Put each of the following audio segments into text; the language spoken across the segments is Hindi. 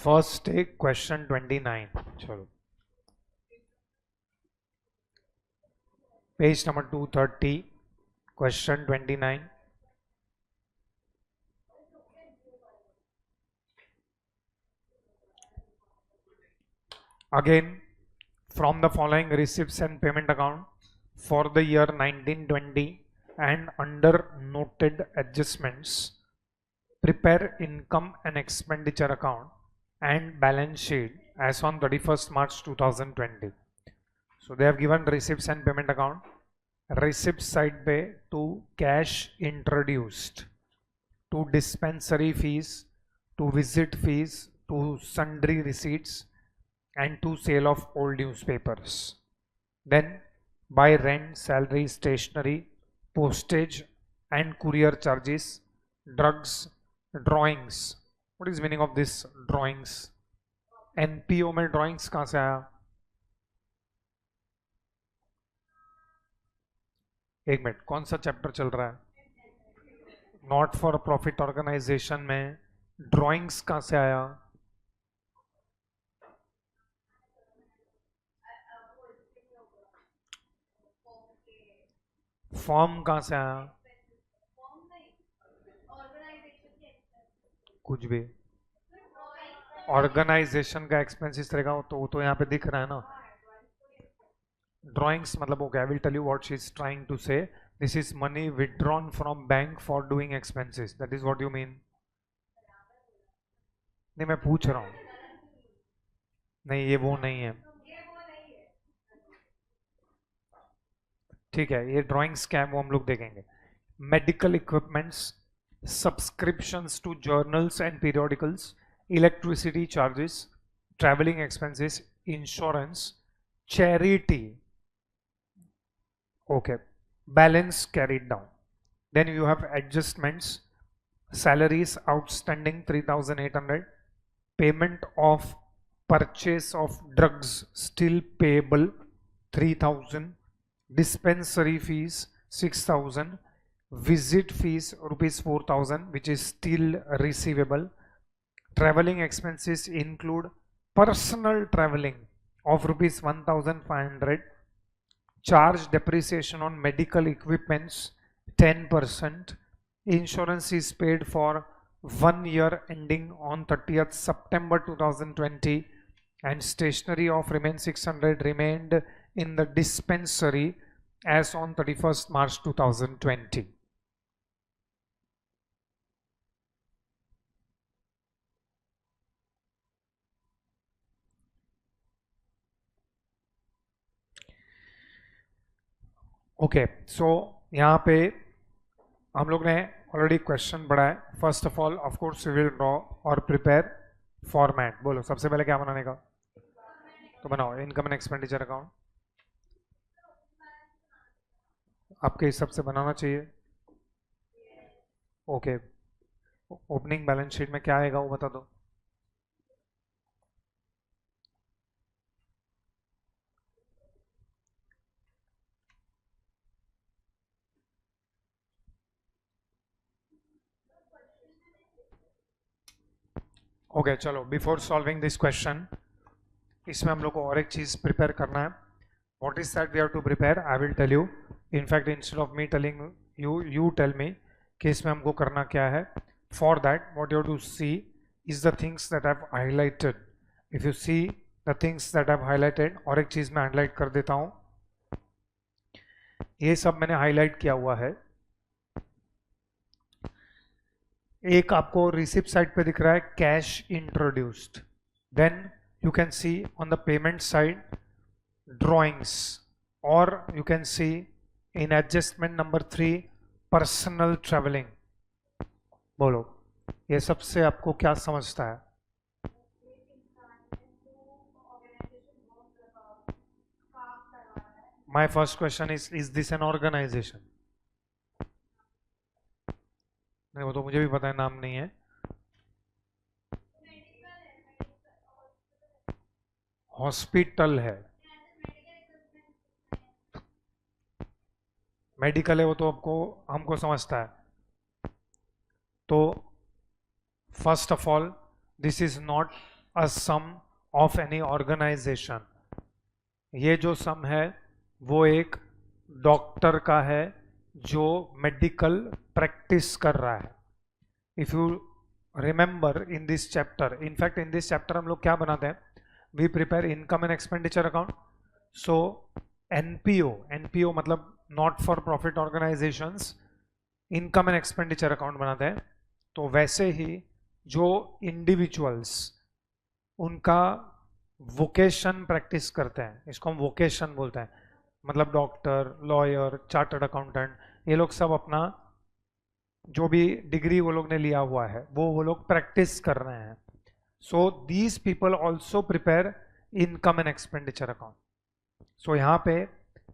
First take question 29. चलो page number 230 question 29. Again, from the following receipts and payment account for the year 1920 and under noted adjustments, prepare income and expenditure account and balance sheet as on 31st March 2020. So they have given receipts and payment account. Receipts side pay to cash introduced, to dispensary fees, to visit fees, to sundry receipts, and to sale of old newspapers. Then by rent, salary, stationery, postage and courier charges, drugs, drawings. What is meaning of this drawings? NPO में drawings कहाँ से आया? एक मिनट, कौन सा चैप्टर चल रहा है? नॉट फॉर प्रॉफिट ऑर्गेनाइजेशन में ड्राइंग्स कहाँ से आया? फॉर्म कहाँ से आया? कुछ भी ऑर्गेनाइजेशन का एक्सपेंसिस रहेगा तो वो तो यहाँ पे दिख रहा है ना. ड्राइंग्स मतलब okay, I will tell you what she is trying to say. This is money withdrawn from bank for doing expenses. That is what you mean? नहीं, मैं पूछ रहा हूँ. नहीं, ये वो नहीं है. ठीक है, ये ड्राइंग्स क्या है वो हम लोग देखेंगे. Medical equipments, subscriptions to journals and periodicals, electricity charges, travelling expenses, insurance, charity. Okay, balance carried down. Then you have adjustments, salaries outstanding 3,800, payment of purchase of drugs still payable 3,000, dispensary fees 6,000, visit fees rupees 4,000 which is still receivable. Traveling expenses include personal traveling of rupees 1,500, charge depreciation on medical equipments 10%, insurance is paid for 1 year ending on 30th September 2020, and stationery of remain 600 remained in the dispensary as on 31st March 2020. Okay, so यहाँ पे हम लोग ने ऑलरेडी क्वेश्चन पढ़ा है. First of all of course we will draw और प्रिपेयर फॉर्मेट. बोलो सबसे पहले क्या बनाने का? तो बनाओ इनकम एंड एक्सपेंडिचर अकाउंट. आपके हिसाब से बनाना चाहिए. ओके, ओपनिंग बैलेंस शीट में क्या आएगा वो बता दो. ओके चलो, बिफोर सॉल्विंग दिस क्वेश्चन इसमें हम लोग को और एक चीज प्रिपेयर करना है. What is that we have to prepare? I will tell you. In fact instead of me telling you, you tell me कि इसमें हमको करना क्या है. For that what you have to see is the things that I have highlighted. If you see the things that I have highlighted, और एक चीज मैं हाईलाइट कर देता हूं. ये सब मैंने हाईलाइट किया हुआ है. एक आपको रिसिप्ट साइड पे दिख रहा है cash introduced. Then you can see on the payment side drawings, or you can see in adjustment number 3 personal traveling. बोलो ये सबसे आपको क्या समझता है? My first question is this an organization? नहीं, वो तो मुझे भी पता है, नाम नहीं है. हॉस्पिटल है. मेडिकल है वो तो आपको हमको समझता है. तो first of all this is not a sum of any organisation, ये जो सम है वो एक डॉक्टर का है जो मेडिकल प्रैक्टिस कर रहा है. If you remember in this chapter, in fact in this chapter हम लोग क्या बनाते हैं, we prepare income and expenditure account. So NPO, NPO मतलब not for profit organisations, income and expenditure account बनाते हैं. तो वैसे ही जो इंडिविजुअल्स उनका वोकेशन प्रैक्टिस करते हैं, इसको हम वोकेशन बोलते हैं, मतलब डॉक्टर, लॉयर, चार्टर्ड अकाउंटेंट, ये लोग सब अपना जो भी डिग्री वो लोग ने लिया हुआ है वो लोग प्रैक्टिस कर रहे हैं. So these people also prepare income and expenditure account. So यहाँ पे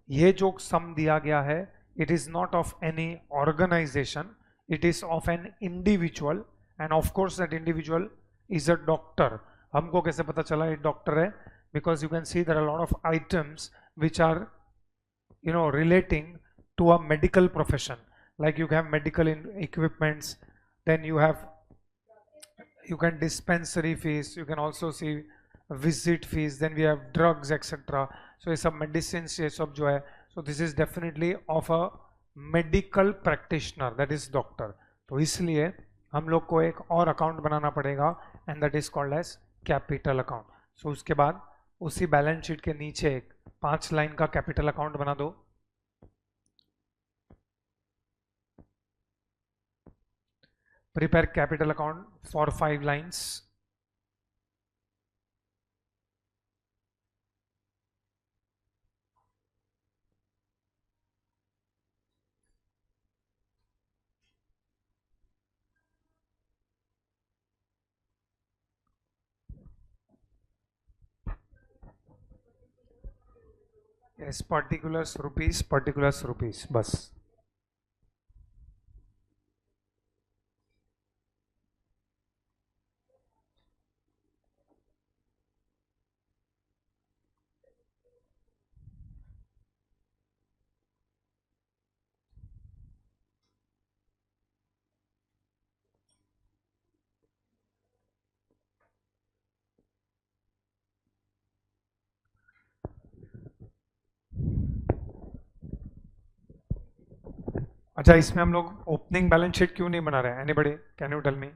ये जो सम दिया गया है, it is not of any organisation, it is of an individual, and of course that individual is a doctor. हमको कैसे पता चला ये डॉक्टर है? Because you can see there are lot of items which are relating to a medical profession, like you have medical equipments, then you can dispensary fees, you can also see visit fees, then we have drugs etc. So ये सब medicines ये सब जो है, so this is definitely of a medical practitioner, that is doctor. तो इसलिए हम लोग को एक और अकाउंट बनाना पड़ेगा and that is called as capital account. So उसके बाद उसी बैलेंस शीट के नीचे एक 5 लाइन का कैपिटल अकाउंट बना दो. Prepare capital account for 5 lines. yes, particulars rupees बस. अच्छा, इसमें हम लोग ओपनिंग बैलेंस शीट क्यों नहीं बना रहे हैं? Anybody can you tell me?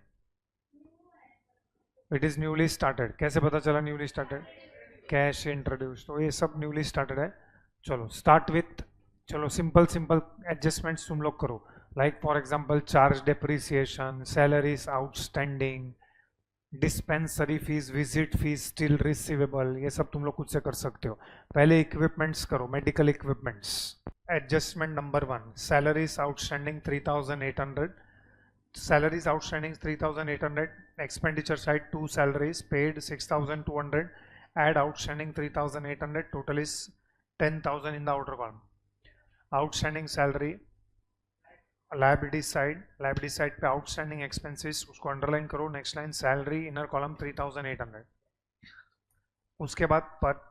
It is newly started. कैसे पता चला न्यूली स्टार्टेड? कैश इंट्रोड्यूस, तो ये सब न्यूली स्टार्टेड है. चलो स्टार्ट विथ, चलो सिंपल सिंपल एडजस्टमेंट्स तुम लोग करो. Like for example charge depreciation, salaries outstanding, dispensary fees, visit fees still receivable, ये सब तुम लोग खुद से कर सकते हो. पहले इक्विपमेंट्स करो, medical equipments. Adjustment number 1, salaries outstanding 3800, salaries outstanding 3800, expenditure side 2 salaries paid 6200, add outstanding 3800, total is 10,000 in the outer column. Outstanding salary, liability side पे outstanding expenses उसको underline करो. next line salary, inner column 3800. उसके बाद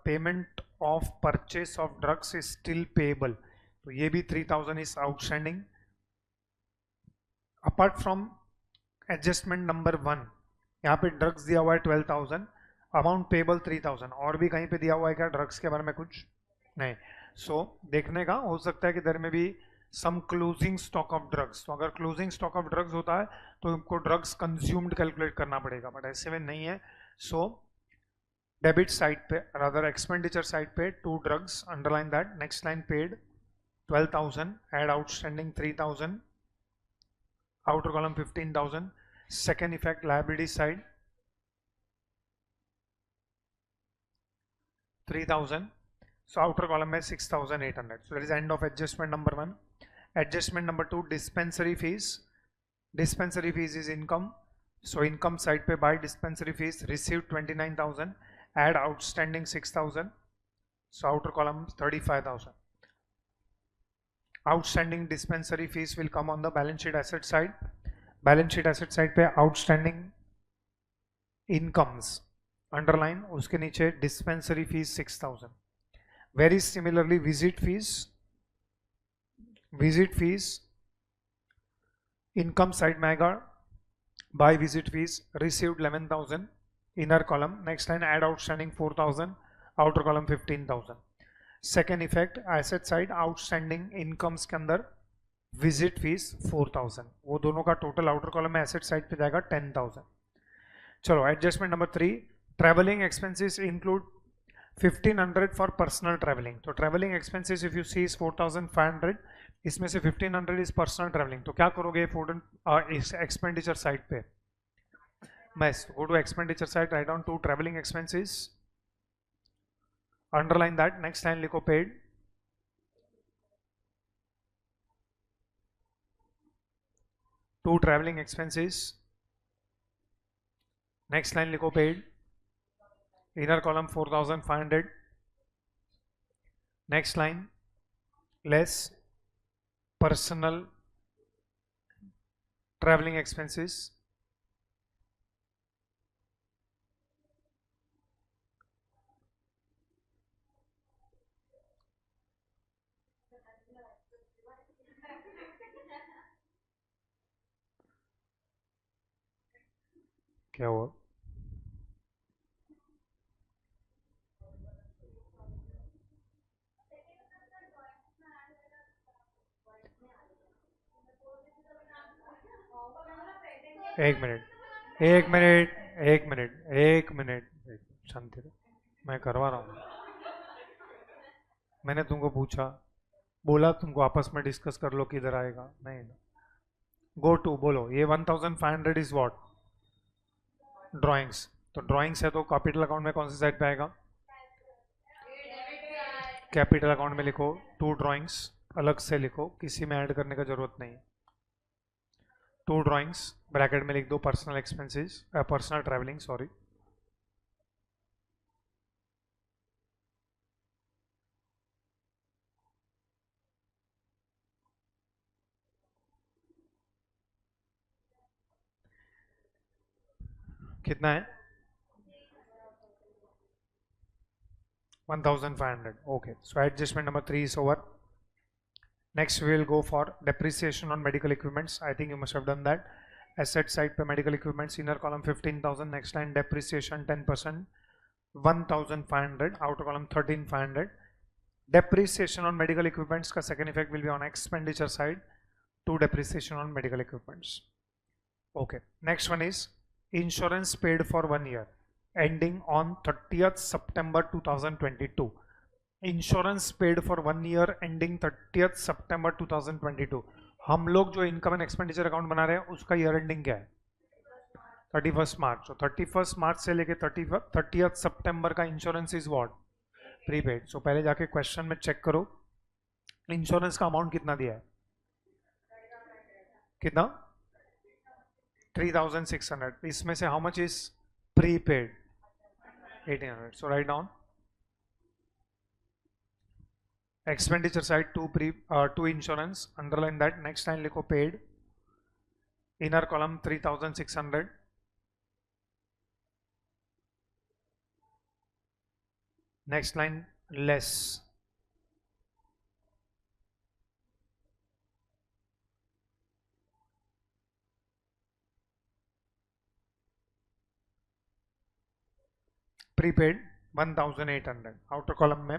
payment of purchase of drugs is still payable, तो ये भी 3000 is outstanding. Apart from adjustment number 1, यहाँ पे ड्रग्स दिया हुआ है 12,000, अमाउंट पेबल 3,000. और भी कहीं पे दिया हुआ है क्या ड्रग्स के बारे में? कुछ नहीं. सो देखने का हो सकता है कि देयर में भी सम क्लोजिंग स्टॉक ऑफ ड्रग्स. तो अगर क्लोजिंग स्टॉक ऑफ ड्रग्स होता है तो हमको ड्रग्स कंज्यूम्ड कैलकुलेट करना पड़ेगा, बट ऐसे में नहीं है. सो डेबिट साइड पे, रादर एक्सपेंडिचर साइड पे 2 drugs, underline that. Next line paid 12,000, add outstanding 3,000, outer column 15,000. second effect, liability side 3,000, so outer column में 6,800. so that is end of adjustment number 1. adjustment number 2, dispensary fees. dispensary fees is income, so income side पे by dispensary fees received 29,000, add outstanding 6,000, so outer column 35,000. Outstanding dispensary fees will come on the balance sheet asset side. balance sheet asset side पे outstanding incomes, underline, उसके नीचे dispensary fees 6,000. very similarly visit fees income side में आएगा by visit fees received 11,000, inner column. Next line, add outstanding 4,000, outer column 15,000. Second effect, asset side outstanding incomes के अंदर विजिट फीस 4,000, वो दोनों का टोटल आउटर कॉलम में एसेट साइड पे जाएगा 10,000. चलो adjustment number 3, travelling expenses include 1500 for personal travelling. तो travelling expenses if you see is 4,500, इसमें से 1500 इज पर्सनल ट्रैवलिंग. तो क्या करोगे इस एक्सपेंडिचर साइड पे? बस go to expenditure side, right down 2 travelling expenses, underline that. Next line लिखो paid, to travelling expenses. Next line लिखो paid, inner column 4,500. Next line less personal travelling expenses. क्या हुआ? एक मिनट एक मिनट एक मिनट एक मिनट, शांति रहो, मैं करवा रहा हूँ. मैंने तुमको पूछा, बोला तुमको आपस में डिस्कस कर लो किधर आएगा, नहीं ना. गो टू बोलो, ये 1,500 इज व्हाट? ड्राइंग्स. तो ड्राइंग्स है तो कैपिटल अकाउंट में कौन सी साइड पे आएगा? कैपिटल अकाउंट में लिखो. टू ड्राइंग्स अलग से लिखो, किसी में ऐड करने का जरूरत नहीं. टू ड्राइंग्स ब्रैकेट में लिख दो, personal expenses, personal travelling sorry. कितना है? 1,500. Okay, so adjustment number 3 is over. Next we will go for depreciation on medical equipments. I think you must have done that. Asset side पे medical equipments, inner column 15,000. Next line depreciation 10%, 1,500. Outer column 13,500. Depreciation on medical equipments का second effect will be on expenditure side to depreciation on medical equipments. Okay. Next one is insurance paid for 1 year ending on 30th September 2022. Insurance paid for 1 year ending 30th सितंबर 2022. हम लोग जो इनकम एंड एक्सपेंडिचर अकाउंट बना रहे हैं उसका ईयर एंडिंग क्या है? 31 मार्च. तो 31 मार्च से लेके 30th सितंबर का इंश्योरेंस इज व्हाट? प्रीपेड. सो पहले जाके क्वेश्चन में चेक करो इंश्योरेंस का अमाउंट कितना दिया है. कितना? 3,600. इसमें से how much is prepaid? 1,800. So write down expenditure side to insurance, underline that. Next line लिखो paid, inner column 3,600. Next line less prepaid 1,800. outer column में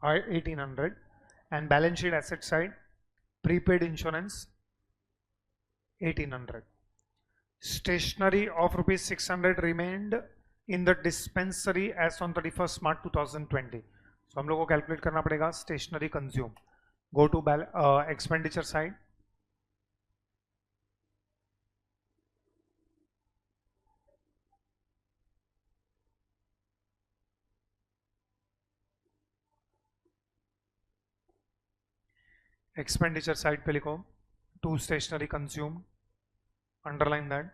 1,800. and balance sheet asset side prepaid insurance 1,800. stationery of rupees 600 remained in the dispensary as on 31st March 2020. so हम लोग को कैलकुलेट करना पड़ेगा stationery consume. go to expenditure side, expenditure side पे लिखो to stationery consume, underline that.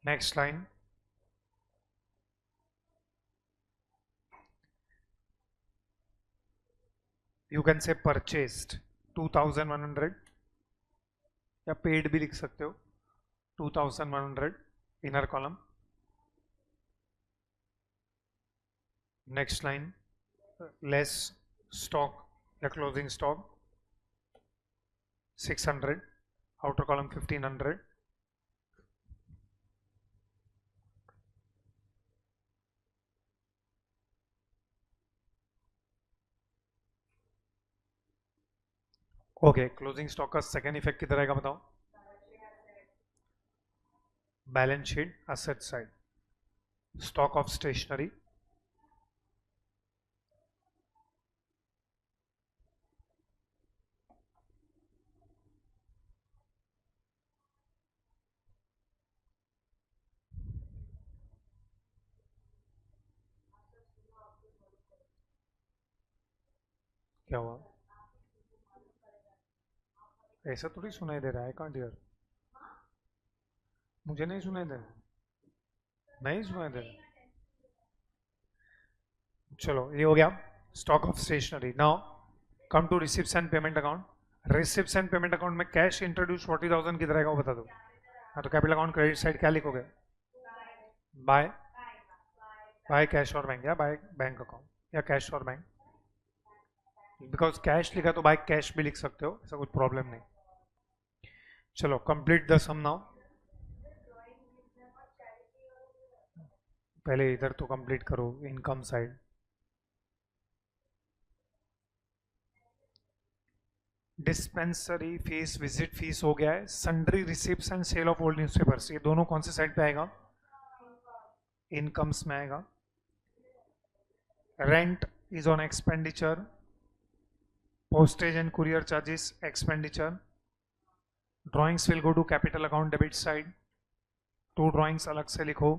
Next line you can say purchased 2,100. या पेड भी लिख सकते हो 2100 inner column. Next line less stock या closing stock 600, outer column 1500. Okay, closing stock का सेकेंड इफेक्ट किधर आएगा बताओ? Balance sheet asset side. Stock of stationery क्या हुआ? ऐसा थोड़ी सुनाई दे रहा है, कांट हियर. मुझे नहीं सुनाई दे रहा, नहीं सुनाई दे रहा. चलो ये हो गया stock of stationery. Now come to receipts and payment account. Receipts and payment account में कैश इंट्रोड्यूस 40,000 किधर आएगा वो बता दो. हाँ तो कैपिटल अकाउंट क्रेडिट साइड क्या लिखोगे? बाय बाय कैश और बैंक, या बाय बैंक अकाउंट या कैश और बैंक. बिकॉज कैश लिखा तो बाय कैश भी लिख सकते हो, ऐसा कुछ प्रॉब्लम नहीं. चलो कंप्लीट द सम नाउ. पहले इधर तो कंप्लीट करो income side. Dispensary fees, visit fees हो गया है. Sundry receipts and sale of old newspapers, ये दोनों कौन से साइड पे आएगा? इनकम्स में आएगा. Rent is on expenditure. Postage and courier charges expenditure. Drawings will go to capital account debit side. 2 drawings अलग से लिखो.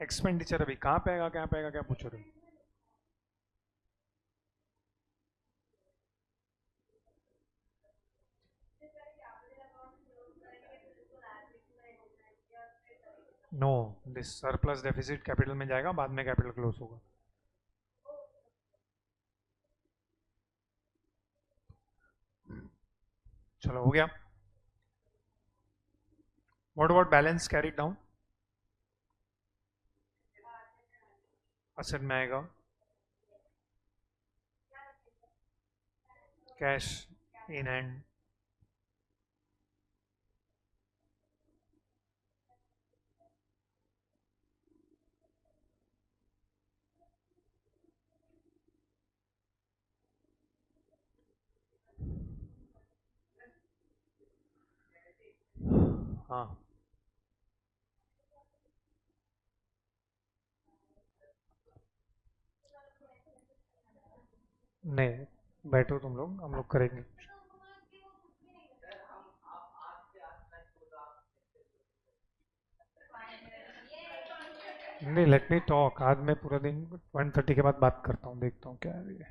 एक्सपेंडिचर अभी कहाँ पे आएगा, क्या पूछ रहे हो? No, this surplus deficit capital में जाएगा, बाद में कैपिटल क्लोज होगा. चलो हो गया. What about balance carried down? Asset में आएगा. Cash in hand. हाँ नहीं, बैठो तुम लोग, हम लोग करेंगे. नहीं, लेट मी टॉक. आज मैं पूरा दिन 1:30 के बाद बात करता हूँ, देखता हूँ क्या है ये.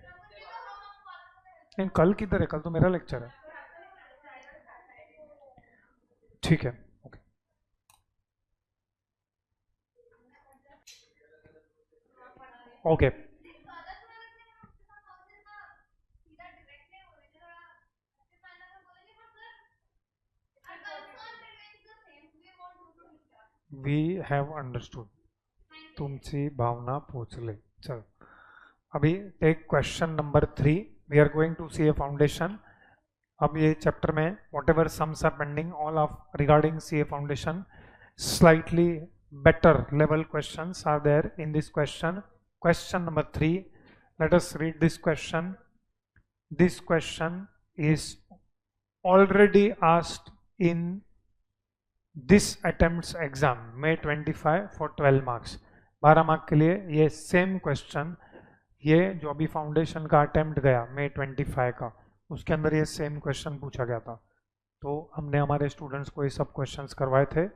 नहीं, कल किधर है? कल तो मेरा लेक्चर है. ठीक है. Okay. Okay. We have understood. तुमची भावना पूछ ले. चलो अभी take question number 3. We are going to C A foundation. अब ये चैप्टर में whatever sums are pending all of regarding C A foundation, slightly better level questions are there in this question. Question number 3, let us read this question. This question is already asked in this attempts exam May 25 for 12 marks. 12 mark के लिए ये सेम क्वेश्चन, ये जो अभी फाउंडेशन का अटेम्प्ट गया May 25 का, उसके अंदर ये सेम क्वेश्चन पूछा गया था. तो हमने हमारे स्टूडेंट्स को ये सब क्वेश्चंस करवाए थे.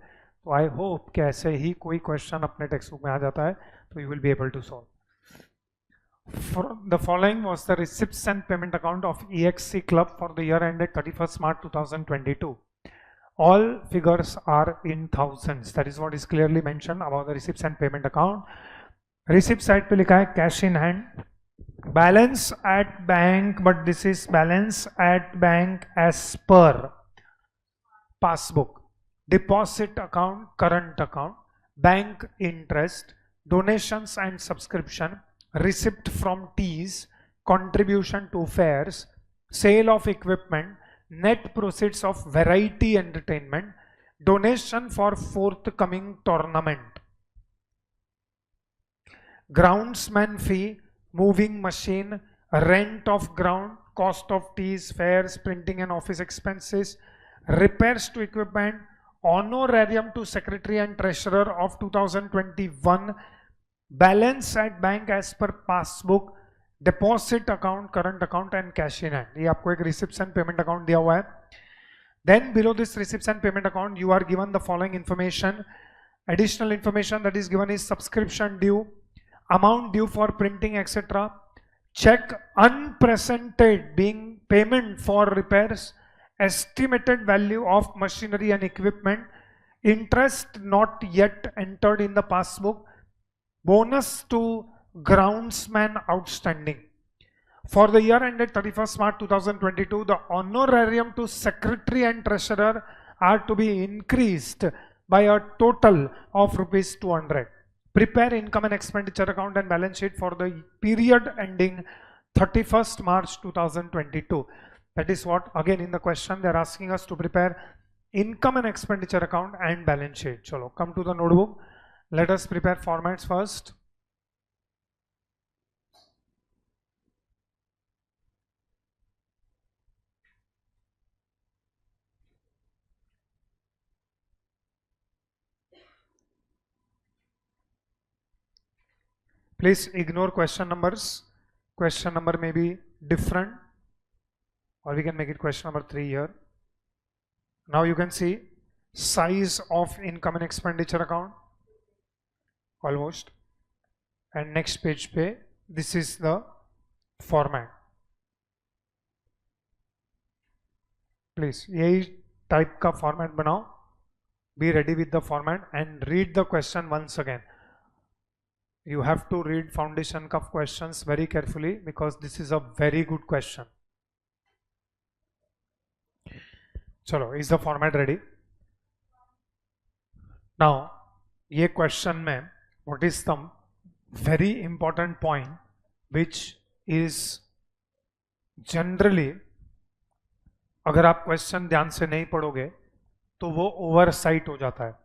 तो आई होप कि ऐसे ही कोई क्वेश्चन अपने टेक्स्ट बुक में आ जाता है तो you will be able to solve. The following was the receipts and payment account of EXC Club for the year ended 31st March 2022. All figures are in thousands. That is what is clearly mentioned about the receipts and payment account. Receipt side पे लिखा है cash in hand, balance at bank, but this is balance at bank as per passbook, deposit account, current account, bank interest, donations and subscription, receipt from teas, contribution to fairs, sale of equipment, net proceeds of variety entertainment, donation for forthcoming tournament, groundsman fee, moving machine, rent of ground, cost of teas, fairs, printing and office expenses, repairs to equipment, honorarium to secretary and treasurer of 2021, balance at bank as per passbook, deposit account, current account and cash in hand. ये आपको एक receipts and payment account दिया हुआ है. Then below this receipts and payment account, you are given the following information. Additional information that is given is subscription due, amount due for printing, etc. Check unpresented being payment for repairs, estimated value of machinery and equipment, interest not yet entered in the passbook, bonus to groundsman outstanding. For the year ended 31st March 2022, the honorarium to secretary and treasurer are to be increased by a total of rupees 200. Prepare income and expenditure account and balance sheet for the period ending 31st March 2022. That is what, again in the question they are asking us to prepare income and expenditure account and balance sheet. Chalo, come to the notebook. Let us prepare formats first. Please ignore question numbers. Question number may be different, or we can make it question number 3 here. Now you can see size of income and expenditure account almost, and next page pe this is the format. Please यही type का format बनाओ. Be ready with the format and read the question once again. You have to read foundation का questions very carefully because this is a very good question. चलो, is the format ready? Now ये question में what is the very important point which is generally अगर आप question ध्यान से नहीं पढ़ोगे तो वो oversight हो जाता है,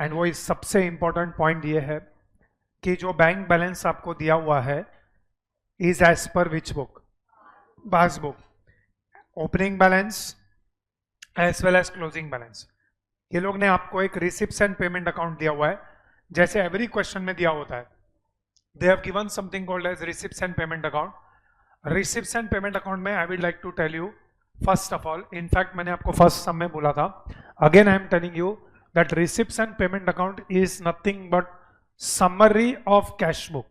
and वो इस सबसे important point ये है कि जो बैंक बैलेंस आपको दिया हुआ है is as per which book? Passbook. Opening balance as well as closing balance. ये लोग ने आपको एक रिसिप्ट्स एंड पेमेंट अकाउंट दिया हुआ है जैसे एवरी क्वेश्चन में दिया होता है. They have given something called as receipts and payment account. Receipts and payment account में I would like to tell you first of all, in fact मैंने आपको फर्स्ट सम में बोला था, again I am telling you that receipts and payment account is nothing but summary of cash book.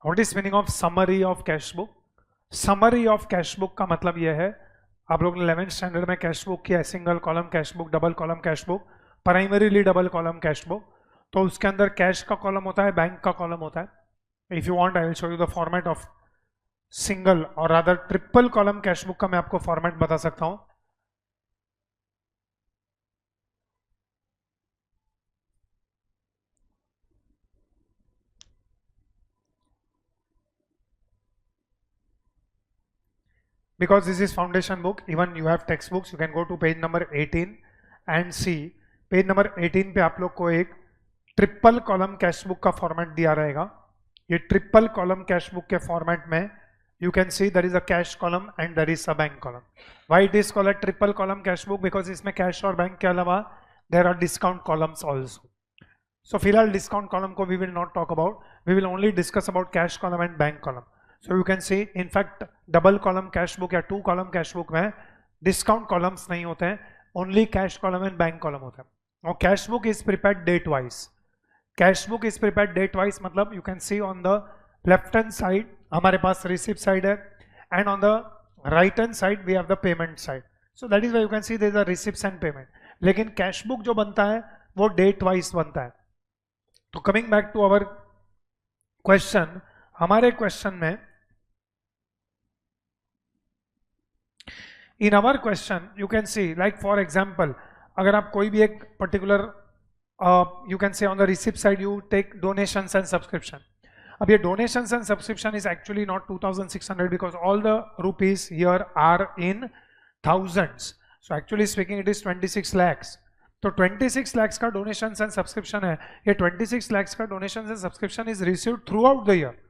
What is meaning of summary of cash book? Summary of cash book का मतलब यह है, आप लोग ने 11th स्टैंडर्ड में कैश बुक किया है, single column cash book, double column cash book, primarily double column cash book. तो उसके अंदर कैश का कॉलम होता है, बैंक का कॉलम होता है. If you want I will show you the format of single और other triple column cash book का मैं आपको फॉर्मेट बता सकता हूं. Because this is foundation book, even you have textbooks, you can go to page number 18 and see. Page number 18 पे आप लोग को एक ट्रिपल कॉलम कैश बुक का फॉर्मेट दिया रहेगा. ये ट्रिपल कॉलम कैश बुक के फॉर्मेट में you can see there is a cash column and there is a bank column. Why it is called a triple column cash book? Because इसमें कैश और बैंक के अलावा there are discount columns also. So फिलहाल discount column को we will not talk about. We will only discuss about cash column and bank column. So you can see, in fact, double column cash book या two column cash book में discount columns नहीं होते हैं, only cash column and bank column होता है. और cash book is prepared date wise. Cash book is prepared date wise मतलब you can see on the left hand side हमारे पास receipt side है, and on the right hand side we have the payment side. So that is why you can see there is a receipts and payment. लेकिन कैश बुक जो बनता है वो डेट वाइज बनता है। तो coming back to our question, हमारे क्वेश्चन में, in our question you can see like for example, अगर आप कोई भी एक particular you can say on the receipt side you take donations and subscription. अब ये donations and subscription is actually not 2600 because all the rupees here are in thousands, so actually speaking it is 26 lakhs। तो 26 lakhs का डोनेशंस एंड सब्सक्रिप्शन है। ये 26 lakhs का donations and subscription is received through out the year.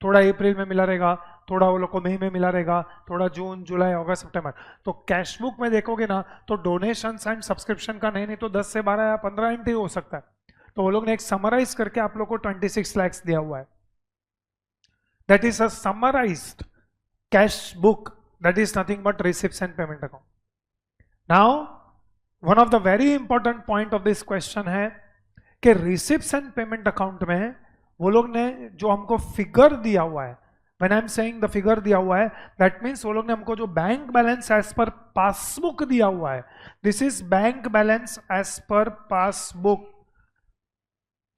थोड़ा अप्रैल में मिला रहेगा, थोड़ा वो लोग को मई में मिला रहेगा, थोड़ा जून जुलाई अगस्त सितंबर। तो कैश बुक में देखोगे ना तो डोनेशन एंड सब्सक्रिप्शन का नहीं तो 10 से 12 या 15 एंट्री हो सकता है। तो वो लोग ने एक समराइज करके आप लोग को 26 lakhs दिया हुआ है। That is a summarised cash book, that is nothing but receipts and payment account. Now one of the very important point of this question है कि रिसिप्ट्स एंड पेमेंट अकाउंट में वो लोग ने जो हमको फिगर दिया हुआ है, when I am saying the figure दिया हुआ है, दैट मींस वो लोग ने हमको जो bank balance as per passbook दिया हुआ है, this is bank balance as per passbook.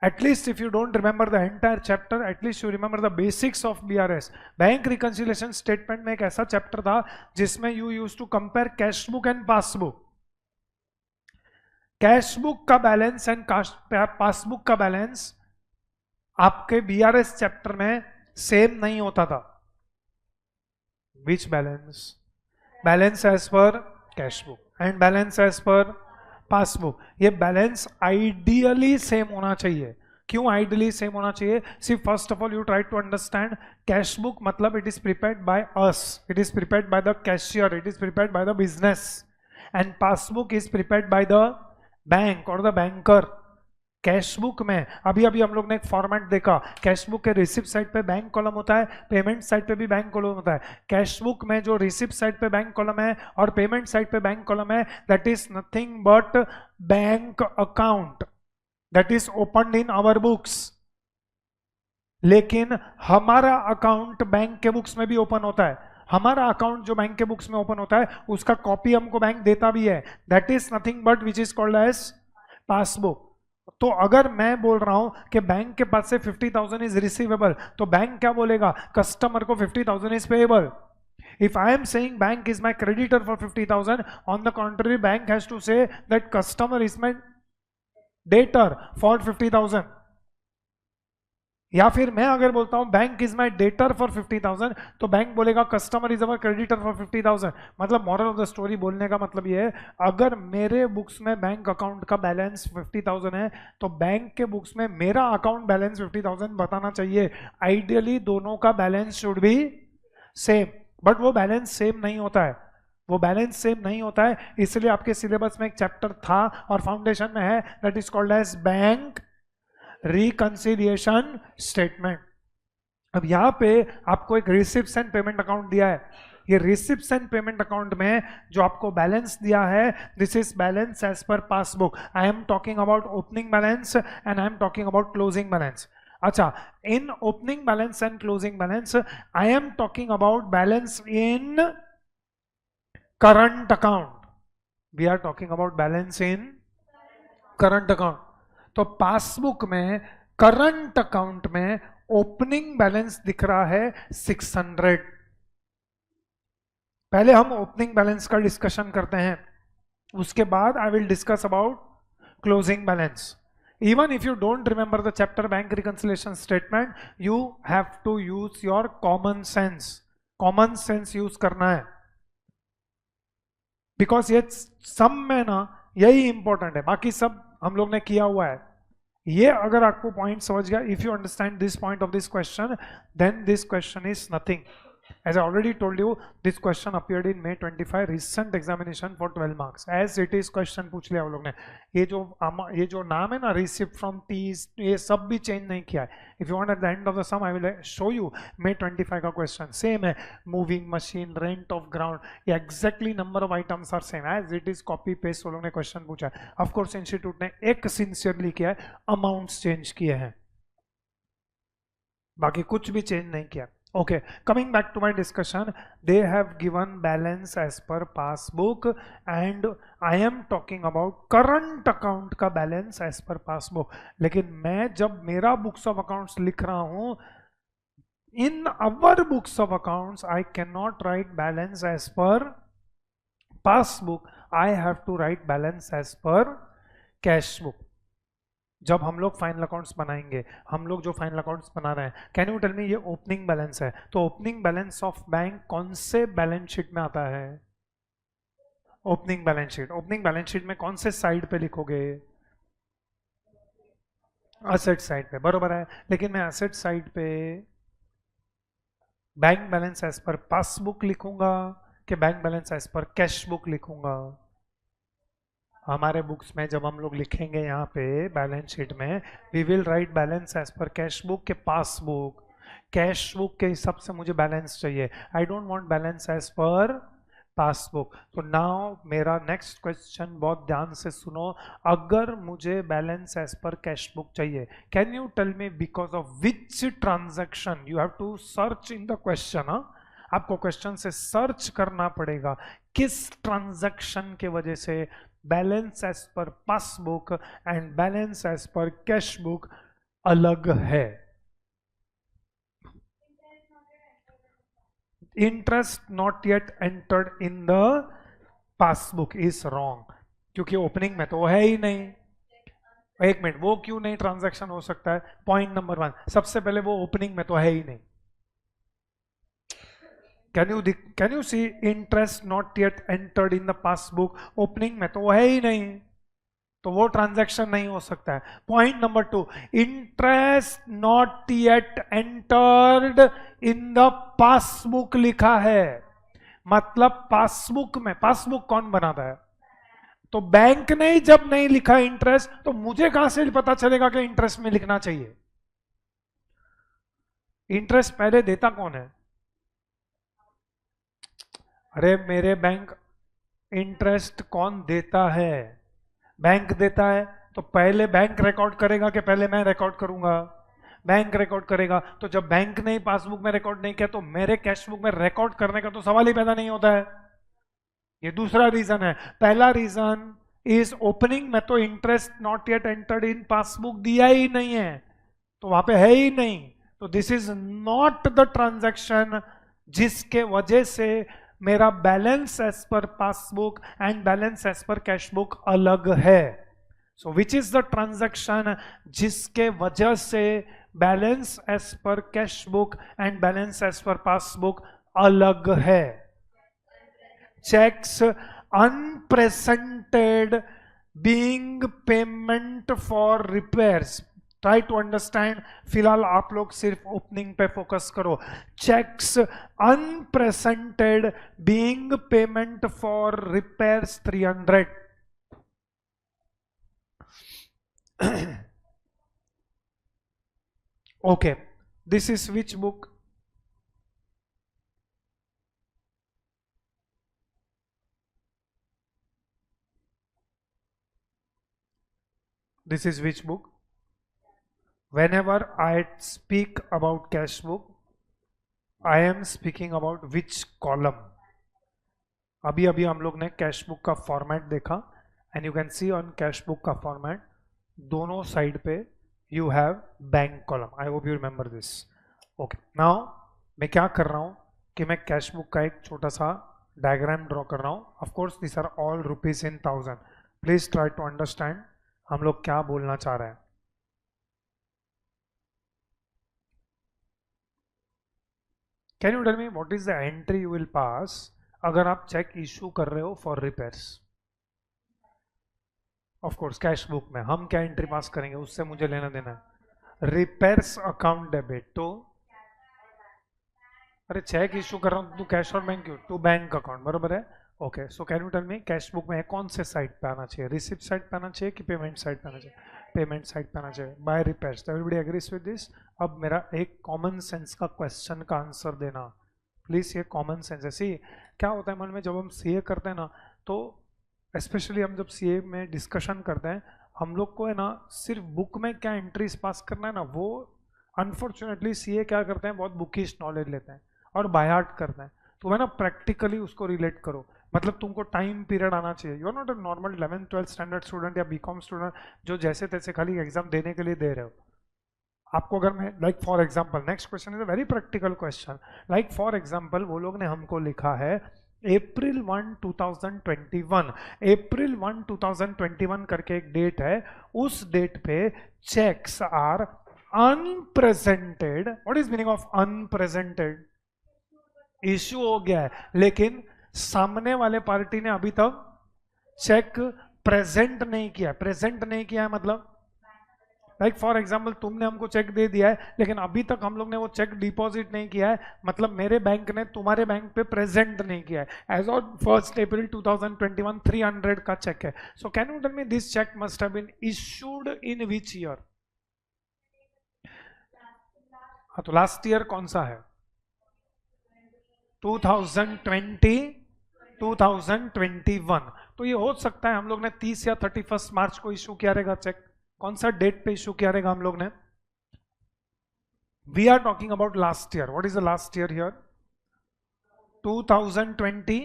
At least if you don't remember the entire chapter, at least you remember the basics of BRS. Bank reconciliation statement में एक ऐसा चैप्टर था जिसमें you used to compare cash book and passbook. Cash book का बैलेंस एंड पासबुक का बैलेंस आपके बीआरएस चैप्टर में सेम नहीं होता था। Which balance? Balance as per cash book and balance as per passbook. ये बैलेंस आइडियली सेम होना चाहिए। क्यों आइडियली सेम होना चाहिए? See first of all you try to understand, cash book मतलब it is prepared by us, it is prepared by the cashier, it is prepared by the business, and passbook is prepared by the bank और द बैंकर। कैश बुक में अभी अभी हम लोग ने एक फॉर्मेट देखा, कैश बुक के रिसिप्ट साइड पे बैंक कॉलम होता है, पेमेंट साइड पे भी बैंक कॉलम होता है। कैश बुक में जो रिसिप्ट साइड पे बैंक कॉलम है और पेमेंट साइड पे बैंक कॉलम है, that is nothing but bank account that is opened in our books. लेकिन हमारा अकाउंट बैंक के बुक्स में भी ओपन होता है। हमारा अकाउंट जो बैंक के बुक्स में ओपन होता है उसका कॉपी हमको बैंक देता भी है, that is nothing but which is called as passbook. तो अगर मैं बोल रहा हूं कि बैंक के पास से 50,000 इज रिसीवेबल, तो बैंक क्या बोलेगा? कस्टमर को 50,000 is payable. If I am saying bank is my creditor for 50,000, on the contrary bank has to say that customer is my debtor for 50,000। या फिर मैं अगर बोलता हूं bank is my debtor for 50,000, तो बैंक बोलेगा customer is our creditor for 50,000। मतलब मॉरल ऑफ द स्टोरी बोलने का मतलब ये है, अगर मेरे बुक्स में बैंक अकाउंट का बैलेंस 50,000 है तो बैंक के बुक्स में मेरा अकाउंट बैलेंस 50,000 बताना चाहिए। आइडियली दोनों का balance should be same, but वो बैलेंस सेम नहीं होता है। वो बैलेंस सेम नहीं होता है, इसलिए आपके सिलेबस में एक चैप्टर था और फाउंडेशन में है, that is called as bank reconciliation statement. अब यहां पे आपको एक रिसिप्ट्स एंड पेमेंट अकाउंट दिया है। ये रिसिप्ट्स एंड पेमेंट अकाउंट में जो आपको बैलेंस दिया है, this is balance as per passbook. I am talking about opening balance and I am talking about closing balance. अच्छा, in opening balance and closing balance I am talking about balance in current account. We are talking about balance in current account. तो पासबुक में करंट अकाउंट में ओपनिंग बैलेंस दिख रहा है 600। पहले हम ओपनिंग बैलेंस का डिस्कशन करते हैं, उसके बाद I will discuss about closing balance. Even if you don't remember the chapter bank reconciliation statement, you have to use your common sense. Common sense use करना है, बिकॉज ये सम में ना यही इंपॉर्टेंट है, बाकी सब हम लोग ने किया हुआ है। ये अगर आपको पॉइंट समझ गया, if you understand this point of this question, then this question is nothing. As I already told you, this question appeared in May 25 recent examination for 12 marks. As it is question पूछ लिया वो लोग ने। ये जो नाम है ना, receipt from T's, ये सब भी चेंज नहीं किया है। If you want at the end of the sum, I will show you May 25 का question same है। Moving machine, rent of ground, ये exactly number of items are same. As it is copy paste वो लोग ने question पूछा है। Of course इंस्टीट्यूट ने एक sincerely किया है, amounts change किए हैं, बाकी कुछ भी चेंज नहीं किया। Okay, coming back to my discussion, they have given balance as per passbook and I am talking about current account का balance as per passbook. लेकिन मैं जब मेरा books of accounts लिख रहा हूँ, in our books of accounts I cannot write balance as per passbook. I have to write balance as per cash book. जब हम लोग फाइनल अकाउंट्स बनाएंगे, हम लोग जो फाइनल अकाउंट्स बना रहे हैं, कैन यू टेल मी ये ओपनिंग बैलेंस है, तो ओपनिंग बैलेंस ऑफ बैंक कौन से बैलेंस शीट में आता है? Opening balance sheet. Opening balance sheet में कौन से साइड पे लिखोगे? असेट साइड पे, बरोबर है। लेकिन मैं असेट साइड पे bank balance as per passbook लिखूंगा कि bank balance as per cash book लिखूंगा? हमारे बुक्स में जब हम लोग लिखेंगे यहाँ पे बैलेंस शीट में, we will write balance as per cash book के पासबुक। कैश बुक के हिसाब से मुझे बैलेंस चाहिए, I don't want balance as per passbook. तो नाउ मेरा नेक्स्ट क्वेश्चन बहुत ध्यान से सुनो, अगर मुझे balance as per cash book चाहिए, can you tell me because of which transaction? You have to search in the question. आपको क्वेश्चन से सर्च करना पड़ेगा किस ट्रांजैक्शन के वजह से balance as per passbook and balance as per cash book अलग है। Interest not yet entered in the passbook is wrong, क्योंकि ओपनिंग में तो है ही नहीं। एक मिनट, वो क्यों नहीं ट्रांजैक्शन हो सकता है? पॉइंट नंबर 1, सबसे पहले वो ओपनिंग में तो है ही नहीं। Can you see interest not yet entered in the passbook? Opening में तो वो है ही नहीं, तो वो ट्रांजैक्शन नहीं हो सकता है। Point number 2, interest not yet entered in the passbook लिखा है, मतलब पासबुक में, पासबुक कौन बनाता है? तो बैंक ने जब नहीं लिखा इंटरेस्ट, तो मुझे कहां से पता चलेगा कि इंटरेस्ट में लिखना चाहिए? इंटरेस्ट पहले देता कौन है? अरे मेरे बैंक इंटरेस्ट कौन देता है? बैंक देता है, तो पहले बैंक रिकॉर्ड करेगा कि पहले मैं रिकॉर्ड करूंगा? बैंक रिकॉर्ड करेगा। तो जब बैंक ने पासबुक में रिकॉर्ड नहीं किया, तो मेरे कैश बुक में रिकॉर्ड करने का तो सवाल ही पैदा नहीं होता है। ये दूसरा रीजन है। पहला रीजन इज ओपनिंग में तो interest not yet entered in passbook दिया ही नहीं है, तो वहां पे है ही नहीं। तो this is not the transaction जिसके वजह से मेरा balance as per passbook and balance as per cash book अलग है। So which is the transaction जिसके वजह से balance as per cash book and balance as per passbook अलग है? Cheques unpresented being payment for repairs. Try to understand. फिलहाल आप लोग सिर्फ ओपनिंग पे फोकस करो। Cheques unpresented being payment for repairs 300। Okay, this is which book? This is which book? Whenever I speak about cash book, I am speaking about which column? अभी अभी हम लोग ने कैश बुक का फॉर्मेट देखा, and you can C on cash book का फॉर्मेट दोनों साइड पे you have bank column. I hope you remember this. Okay, now मैं क्या कर रहा हूँ कि मैं कैश बुक का एक छोटा सा डायग्राम ड्रॉ कर रहा हूँ। Of course this are all rupees in 1000। Please try to understand हम लोग क्या बोलना चाह रहे हैं। Can you tell me what is the entry you will pass अगर आप चेक इशू कर रहे हो for repairs? Of course cash book में हम क्या एंट्री पास करेंगे, उससे मुझे लेना देना है। रिपेयर्स अकाउंट डेबिट टू, अरे चेक इशू कर रहा हूं तो कैश और बैंक क्यों? टू बैंक अकाउंट, बरोबर है। Okay, so can you tell me cash book में कौन से साइड पे आना चाहिए? रिसिप्ट साइड पे आना चाहिए कि पेमेंट साइड पे आना चाहिए? पेमेंट साइड पे आना चाहिए। By repairs, everybody agrees with this. अब मेरा एक कॉमन सेंस का क्वेश्चन का आंसर देना प्लीज। ये कॉमन सेंस है। सी क्या होता है मन में जब हम सीए करते हैं ना, तो स्पेशली हम जब सीए में डिस्कशन करते हैं, हम लोग को है ना सिर्फ बुक में क्या एंट्रीज पास करना है ना, वो अनफॉर्चुनेटली सीए क्या करते हैं, बहुत बुकिश नॉलेज लेते हैं और बाय हार्ट करते हैं। तो मैं ना प्रैक्टिकली उसको रिलेट करो, मतलब तुमको टाइम पीरियड आना चाहिए। You are not a normal 11th-12th standard student या बीकॉम स्टूडेंट जो जैसे तैसे खाली एग्जाम देने के लिए दे रहे हो। आपको अगर मैं like for example, next question is a very practical question. Like for example वो लोग ने हमको लिखा है अप्रैल 1 2021, अप्रैल 1 2021 करके एक डेट है, उस डेट पे cheques are unpresented. What is meaning of unpresented? Issue हो गया है लेकिन सामने वाले पार्टी ने अभी तक चेक प्रेजेंट नहीं किया। प्रेजेंट नहीं किया है मतलब लाइक फॉर एग्जाम्पल तुमने हमको चेक दे दिया है लेकिन अभी तक हम लोग ने वो चेक डिपॉजिट नहीं किया है, मतलब मेरे बैंक ने तुम्हारे बैंक पे प्रेजेंट नहीं किया है। एज ऑन 1 अप्रैल 2021 300 का चेक है। So can you tell me this cheque must have been issued in which year? हाँ, तो लास्ट ईयर कौन सा है? 2020, 2021। तो ये हो सकता है हम लोग ने 30 या 31 मार्च को इशू किया रहेगा चेक। कौन सा डेट पे इशू किया रहेगा हम लोग ने? We are talking about last year. What is the last year here? 2020,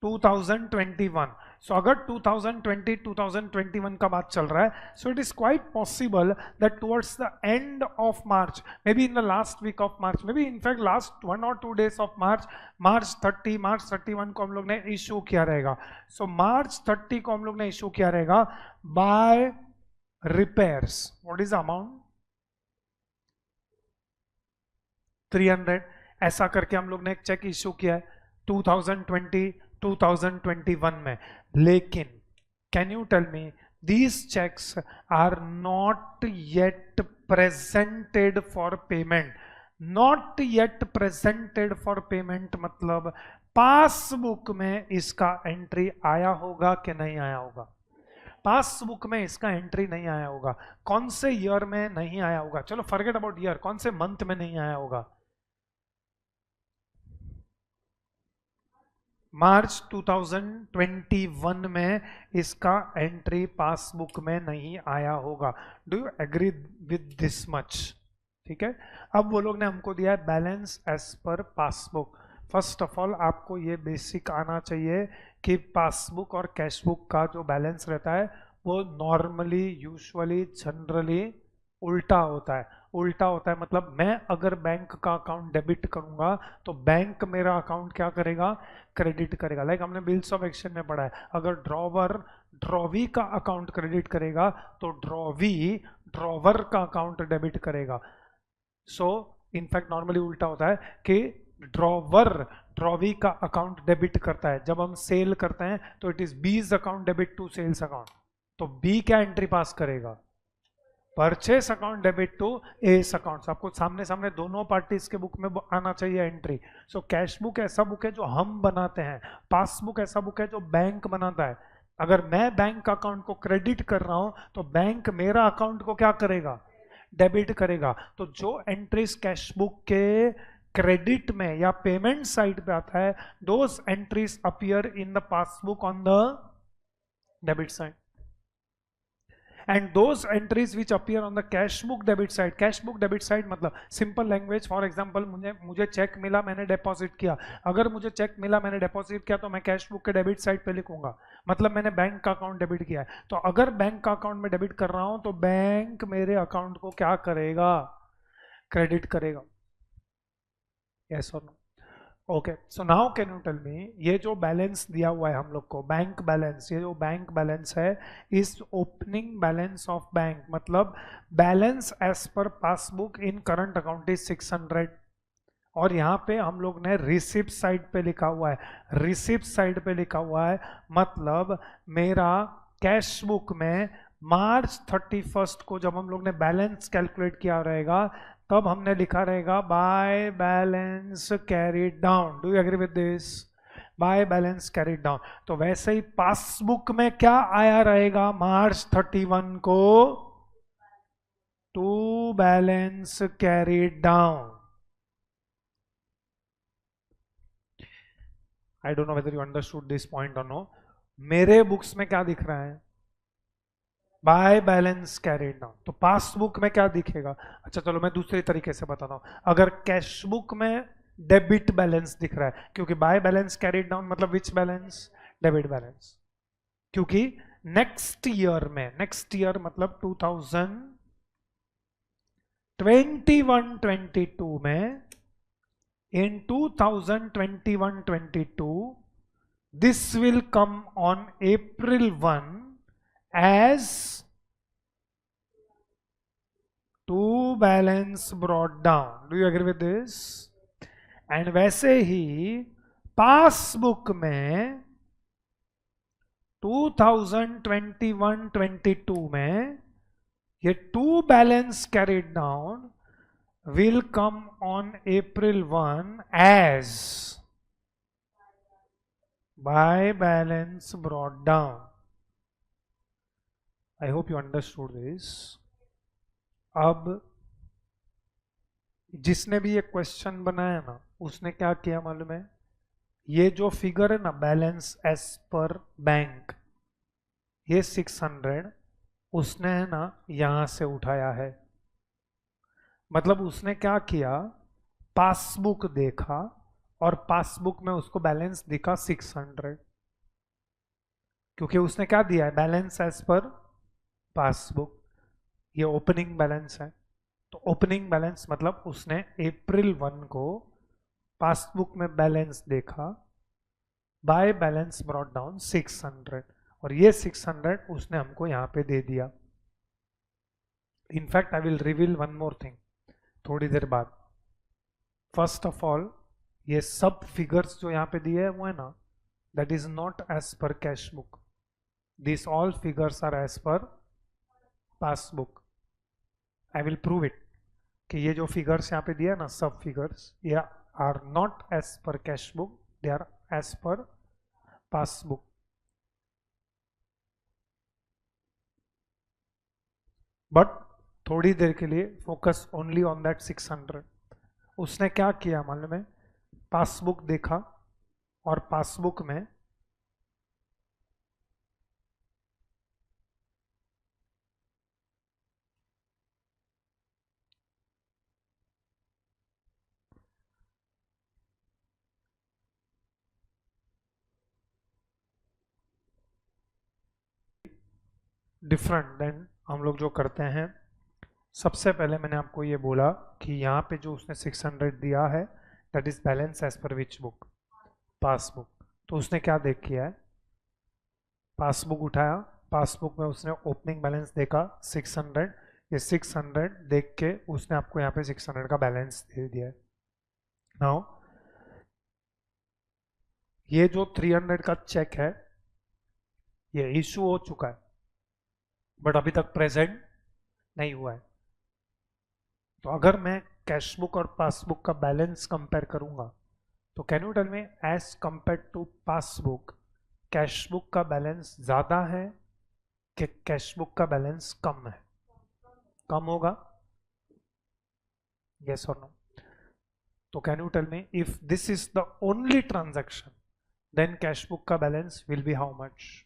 2021। So अगर 2020 2021 का बात चल रहा है, so it is quite possible that towards the end of March, maybe in the last week of March, maybe in fact last 1 or 2 days of March, March 30, March 31 को हम लोग ने इशू किया रहेगा। सो मार्च 30 को हम लोग ने इशू किया रहेगा by repairs. What is amount? 300। ऐसा करके हम लोग ने एक चेक इशू किया है 2020 2021 में। लेकिन can you tell me these cheques are not yet presented for payment. Not yet presented for payment मतलब पासबुक में इसका एंट्री आया होगा कि नहीं आया होगा? पासबुक में इसका एंट्री नहीं आया होगा। कौन से ईयर में नहीं आया होगा? चलो फॉरगेट अबाउट ईयर, कौन से मंथ में नहीं आया होगा? मार्च 2021 में इसका एंट्री पासबुक में नहीं आया होगा। Do you agree with this much? ठीक है। अब वो लोग ने हमको दिया है balance as per passbook. First of all आपको ये बेसिक आना चाहिए कि पासबुक और कैशबुक का जो बैलेंस रहता है वो नॉर्मली, यूजुअली, जनरली उल्टा होता है। उल्टा होता है मतलब मैं अगर बैंक का अकाउंट डेबिट करूंगा तो बैंक मेरा अकाउंट क्या करेगा? क्रेडिट करेगा। लाइक हमने बिल्स ऑफ एक्सचेंज में पढ़ा है, अगर ड्रॉवर ड्रॉवी का अकाउंट क्रेडिट करेगा तो ड्रॉवी ड्रॉवर का अकाउंट डेबिट करेगा। सो इनफैक्ट नॉर्मली उल्टा होता है कि ड्रॉवर ड्रॉवी का अकाउंट डेबिट करता है। जब हम सेल करते हैं तो it is B's account debit to sales account, तो बी क्या एंट्री पास करेगा? Purchase account debit to A's account. आपको सामने सामने दोनों पार्टीज के बुक में आना चाहिए एंट्री। सो कैश बुक ऐसा बुक है जो हम बनाते हैं, पासबुक ऐसा बुक है जो बैंक बनाता है। अगर मैं बैंक अकाउंट को क्रेडिट कर रहा हूं तो बैंक मेरा अकाउंट को क्या करेगा? डेबिट करेगा। तो जो एंट्रीज कैश बुक के क्रेडिट में या पेमेंट साइड पे आता है, those entries appear in the passbook on the debit side, and those entries which appear on the cash book debit side मतलब सिंपल लैंग्वेज, फॉर एग्जांपल मुझे चेक मिला, मैंने डिपॉजिट किया। अगर मुझे चेक मिला, मैंने डिपॉजिट किया तो मैं कैश बुक के डेबिट साइड पे लिखूंगा, मतलब मैंने बैंक का अकाउंट डेबिट किया है। तो अगर बैंक का अकाउंट में डेबिट कर रहा हूं तो बैंक मेरे अकाउंट को क्या करेगा? क्रेडिट करेगा। यस और no? Okay, so now can you tell me, ये जो बैलेंस दिया हुआ है हम लोग को बैंक बैलेंस, ये जो बैंक बैलेंस है इस ओपनिंग बैलेंस ऑफ बैंक मतलब balance as per passbook in current account is 600। और यहाँ पे हम लोग ने रिसिप्ट साइड पे लिखा हुआ है, रिसिप्ट साइड पे लिखा हुआ है मतलब मेरा कैश बुक में मार्च 31 को जब हम लोग ने बैलेंस कैलकुलेट किया रहेगा तब हमने लिखा रहेगा by balance carried down. Do you agree with this? By balance carried down. तो वैसे ही पासबुक में क्या आया रहेगा मार्च 31 को? To balance carried down. I don't know whether you understood this point और नो। मेरे बुक्स में क्या दिख रहा है? By balance carried down. तो पासबुक में क्या दिखेगा? अच्छा चलो मैं दूसरे तरीके से बताता हूं। अगर कैश बुक में डेबिट बैलेंस दिख रहा है, क्योंकि बाय बैलेंस कैरिड डाउन मतलब विच बैलेंस? Debit balance. क्योंकि नेक्स्ट ईयर मतलब 2021-22 में, in 2021-22 this will come on April 1 as to balance brought down. Do you agree with this? And वैसे ही पासबुक में 2021-22 में ये to balance carried down will come on April 1 as by balance brought down. I hope you understood this. अब जिसने भी ये क्वेश्चन बनाया ना, उसने क्या किया मालूम है? ये जो फिगर है ना, बैलेंस एज पर बैंक, ये 600 उसने है ना यहां से उठाया है। मतलब उसने क्या किया, पासबुक देखा और पासबुक में उसको बैलेंस दिखा 600, क्योंकि उसने क्या दिया है, बैलेंस एज पर पासबुक। ये ओपनिंग बैलेंस है, तो ओपनिंग बैलेंस मतलब उसने अप्रैल 1 को पासबुक में बैलेंस देखा, बाय बैलेंस ब्रॉट डाउन 600, और ये 600 उसने हमको यहां पे दे दिया। In fact I will reveal one more thing थोड़ी देर बाद। फर्स्ट ऑफ ऑल, ये सब फिगर्स जो यहां पे दिए है वो है ना, that is not as per cash book, this all figures are as per passbook. I will prove it कि ये जो फिगर्स यहाँ पे दिया ना, सब फिगर्स, ये are not as per cash book, they are as per passbook. But थोड़ी देर के लिए फोकस ओनली ऑन दैट 600। उसने क्या किया मालूम है? पासबुक देखा और पासबुक में डिफरेंट देन हम लोग जो करते हैं। सबसे पहले मैंने आपको ये बोला कि यहाँ पे जो उसने 600 दिया है, that is balance as per which book? Passbook. तो उसने क्या देख किया है, पासबुक उठाया, पासबुक में उसने ओपनिंग बैलेंस देखा 600, ये 600 देख के उसने आपको यहाँ पे 600 का बैलेंस दे दिया है। नाउ ये जो 300 का चेक है, ये इशू हो चुका है बट अभी तक प्रेजेंट नहीं हुआ है। तो अगर मैं कैश बुक और पासबुक का बैलेंस कंपेयर करूंगा, तो can you tell me, as compare to passbook, cash book का बैलेंस ज्यादा है कि कैश बुक का बैलेंस कम है? कम होगा, यस और नो? तो can you tell me, if this is the only transaction, then cash book का balance will be how much?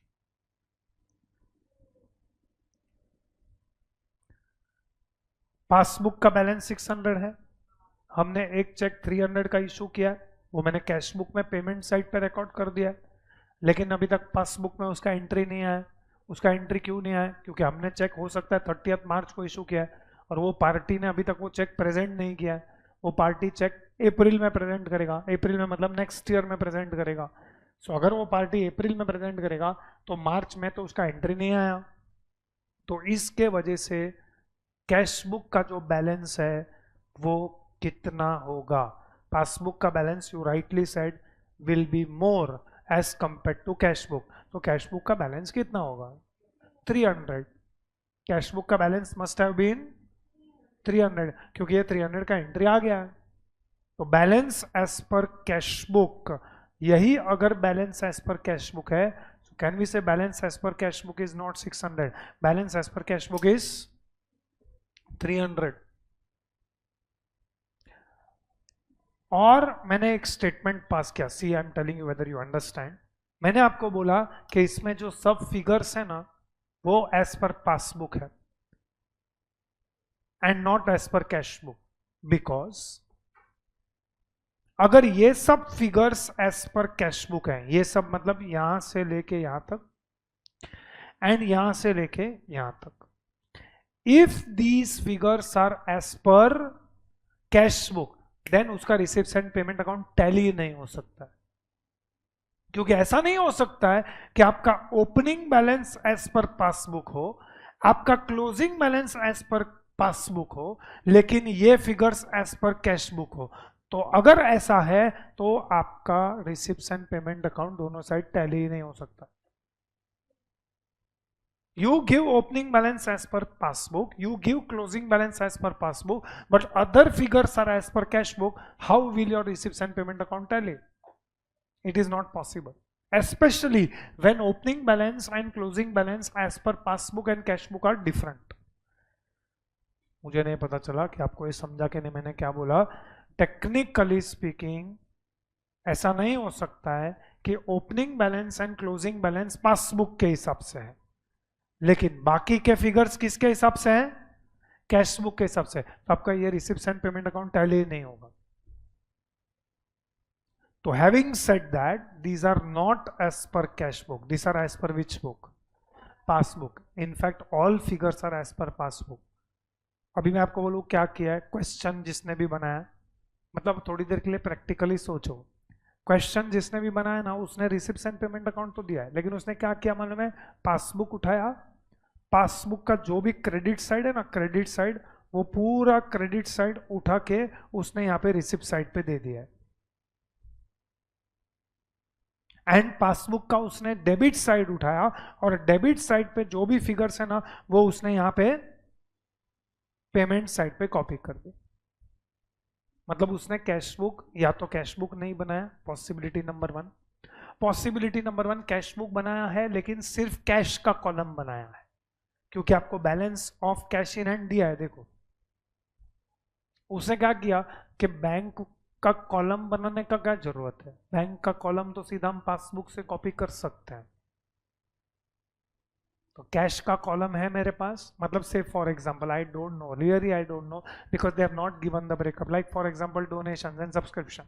Passbook का बैलेंस 600 है, हमने एक चेक 300 का इशू किया है, वो मैंने कैश बुक में पेमेंट साइट पे रिकॉर्ड कर दिया है, लेकिन अभी तक पासबुक में उसका एंट्री नहीं आया। उसका एंट्री क्यों नहीं आया? क्योंकि हमने चेक हो सकता है 30 मार्च को इशू किया है और वो पार्टी ने अभी तक वो चेक प्रेजेंट नहीं किया है। वो पार्टी चेक अप्रैल में प्रेजेंट करेगा, अप्रैल में मतलब नेक्स्ट ईयर में प्रेजेंट करेगा। सो अगर वो पार्टी अप्रैल में प्रेजेंट करेगा तो मार्च में तो उसका एंट्री नहीं आया। तो इसके वजह से कैश बुक का जो बैलेंस है वो कितना होगा? पासबुक का balance, you rightly said, will be more as compare to cash book. तो कैश बुक का बैलेंस कितना होगा? 300। कैश बुक का बैलेंस मस्ट हैव बीन 300, क्योंकि ये 300 का एंट्री आ गया है। तो balance as per cash book, यही अगर balance as per cash book है, so can we say balance as per cash book is not 600, balance as per cash book is 300। और मैंने एक स्टेटमेंट पास किया, see I am telling you whether you understand. मैंने आपको बोला कि इसमें जो सब फिगर्स है ना, वो एज पर पासबुक है and not as per cash book, because अगर ये सब figures as per cash book है, ये सब मतलब यहां से लेके यहां तक एंड यहां से लेके यहां तक, if these figures are as per cash book, then उसका receipt and payment account tally नहीं हो सकता है। क्योंकि ऐसा नहीं हो सकता है कि आपका opening balance as per passbook हो, आपका closing balance as per passbook हो, लेकिन ये figures as per cash book हो। तो अगर ऐसा है तो आपका रिसिप्ट एंड पेमेंट अकाउंट दोनों साइड टैली ही नहीं हो सकता। You give opening balance as per passbook, you give closing balance as per passbook, but other figures are as per cash book. How will your receipts and payment account tally? It is not possible. Especially when opening balance and closing balance as per passbook and cash book are different. मुझे नहीं पता चला कि आपको ये समझा कि नहीं मैंने क्या बोला। टेक्निकली स्पीकिंग ऐसा नहीं हो सकता है कि opening balance and closing balance passbook के हिसाब से है, लेकिन बाकी के फिगर्स किसके हिसाब से हैं? कैश बुक के हिसाब से। तो आपका ये receipt and payment account tally नहीं होगा। तो having said that, these are not as per cash book, these are as per which book? Passbook. In fact all figures are as per passbook. अभी मैं आपको बोलूं क्या किया है, क्वेश्चन जिसने भी बनाया, मतलब थोड़ी देर के लिए प्रैक्टिकली सोचो, क्वेश्चन जिसने भी बनाया ना, उसने रिसिप्ट एंड पेमेंट अकाउंट तो दिया है, लेकिन उसने क्या किया मालूम है? पासबुक उठाया, पासबुक का जो भी क्रेडिट साइड है ना, क्रेडिट साइड, वो पूरा क्रेडिट साइड उठा के उसने यहाँ पे रिसिप्ट साइड पे दे दिया है, एंड पासबुक का उसने डेबिट साइड उठाया और डेबिट साइड पे जो भी फिगर्स है ना, वो उसने यहाँ पे पेमेंट साइड पे कॉपी कर दी। मतलब उसने कैश बुक या तो कैश बुक नहीं बनाया, possibility number one. Possibility number one, cash book बनाया है लेकिन सिर्फ कैश का कॉलम बनाया है, क्योंकि आपको balance of cash in hand दिया है। देखो उसने क्या किया कि बैंक का कॉलम बनाने का क्या जरूरत है, बैंक का कॉलम तो सीधा हम पासबुक से कॉपी कर सकते हैं। तो कैश का कॉलम है मेरे पास, मतलब से for example I don't no, really I don't no, because they have not given the breakup, like for example donations and subscription,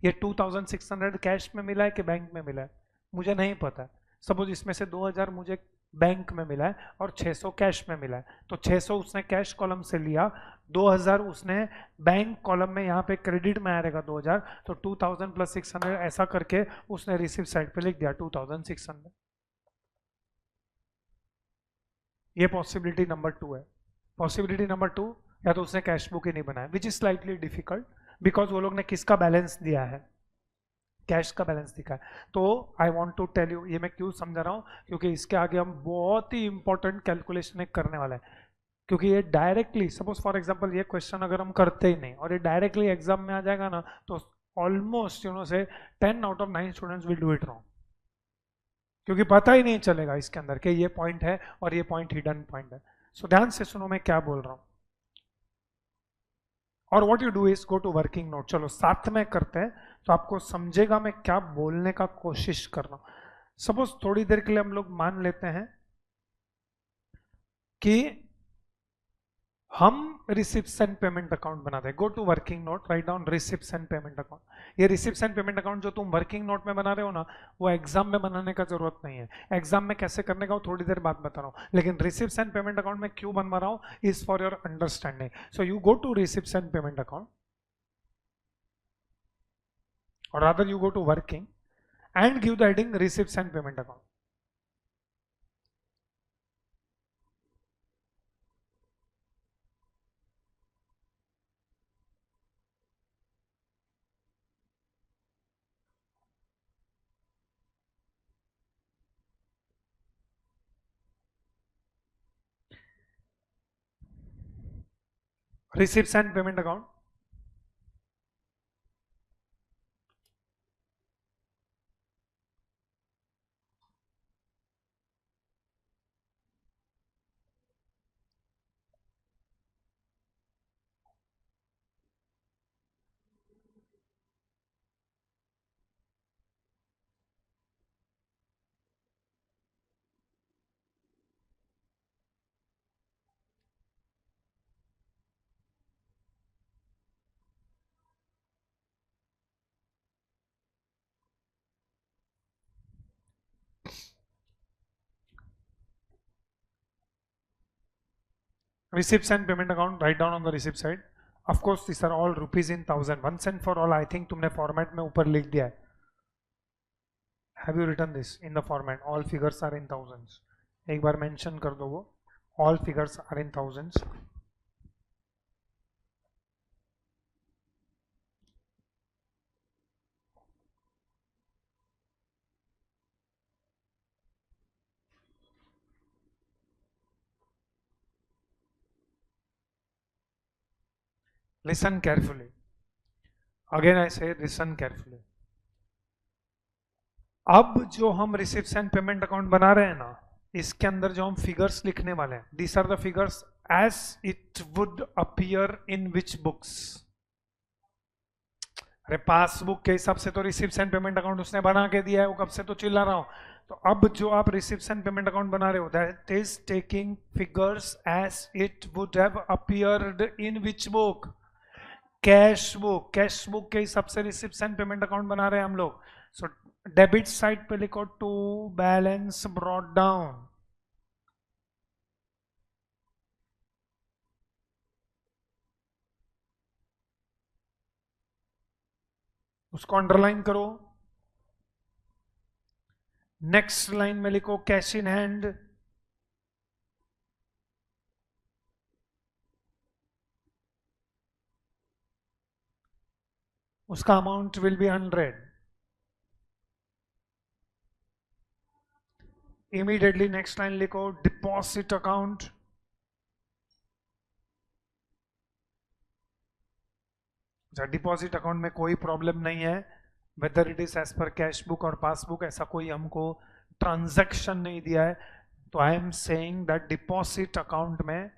ये 2600 कैश में मिला है कि बैंक में मिला है, मुझे नहीं पता। सपोज इसमें से 2000 मुझे बैंक में मिला है और 600 कैश में मिला है, तो 600 उसने कैश कॉलम से लिया, 2000 उसने बैंक कॉलम में यहाँ पे क्रेडिट में आएगा 2000, तो 2000 प्लस 600 ऐसा करके उसने रिसिप्ट साइड पे लिख दिया 2600। ये पॉसिबिलिटी नंबर टू है। पॉसिबिलिटी नंबर टू, या तो उसने कैश बुक ही नहीं बनाया, which is slightly difficult, because वो लोग ने किसका बैलेंस दिया है? कैश का बैलेंस दिखा है। तो I want to tell you, ये मैं क्यों समझा रहा हूँ, क्योंकि इसके आगे हम बहुत ही इंपॉर्टेंट कैलकुलेशन करने वाला है। क्योंकि ये डायरेक्टली, सपोज फॉर एग्जांपल ये क्वेश्चन अगर हम करते ही नहीं और ये डायरेक्टली एग्जाम में आ जाएगा ना, तो ऑलमोस्ट से 10 out of 9 students will do it wrong, क्योंकि पता ही नहीं चलेगा इसके अंदर कि ये पॉइंट है और ये पॉइंट हिडन पॉइंट है। सो ध्यान से सुनो मैं क्या बोल रहा हूँ। और what you do is go to working note, चलो साथ में करते हैं तो आपको समझेगा मैं क्या बोलने का कोशिश कर रहा हूं। सपोज थोड़ी देर के लिए हम लोग मान लेते हैं कि हम रिसिप्ट्स एंड पेमेंट अकाउंट बनाते हैं। Go to working note, write down receipts and payment account. ये रिसिप्ट्स एंड पेमेंट अकाउंट जो तुम वर्किंग नोट में बना रहे हो ना, वो एग्जाम में बनाने का जरूरत नहीं है। एग्जाम में कैसे करने का वो थोड़ी देर बाद बता रहा हूँ, लेकिन रिसिप्ट्स एंड पेमेंट अकाउंट में क्यों बनवा रहा हूँ, is for your understanding. So you go to receipts and payment account, or rather you go to working and give the heading receipts and payment account. Receipts and payment account. receipts and payment account, write down on the receipt side. Of course these are all rupees in thousand. Once and for all, I think तुमने format में ऊपर लिख दिया है. Have you written this in the format? All figures are in thousands. एक बार mention कर दो वो. All figures are in thousands. Listen carefully. Again I say listen carefully. अब जो हम रिसिप्ट्स एंड पेमेंट अकाउंट बना रहे हैं ना, इसके अंदर जो हम फिगर्स लिखने वाले हैं, these are the figures as it would appear in which books. अरे पासबुक के हिसाब से तो रिसिप्ट्स एंड पेमेंट अकाउंट उसने बना के दिया है, वो कब से तो चिल्ला रहा हूं. तो अब जो आप रिसिप्ट्स एंड पेमेंट अकाउंट बना रहे हो, that is taking figures as it would have appeared in which book? Cash book. Cash book के हिसाब से रिसिप्ट्स एंड पेमेंट अकाउंट बना रहे हैं हम लोग. सो डेबिट साइड पे लिखो टू बैलेंस ब्रॉट डाउन. उसको अंडरलाइन करो. नेक्स्ट लाइन में लिखो कैश इन हैंड. उसका amount will be 100. Immediately next line लिखो डिपॉजिट अकाउंट. डिपॉजिट अकाउंट में कोई प्रॉब्लम नहीं है, whether it is as per cash book और पासबुक, ऐसा कोई हमको ट्रांजैक्शन नहीं दिया है. तो I am saying that deposit account में,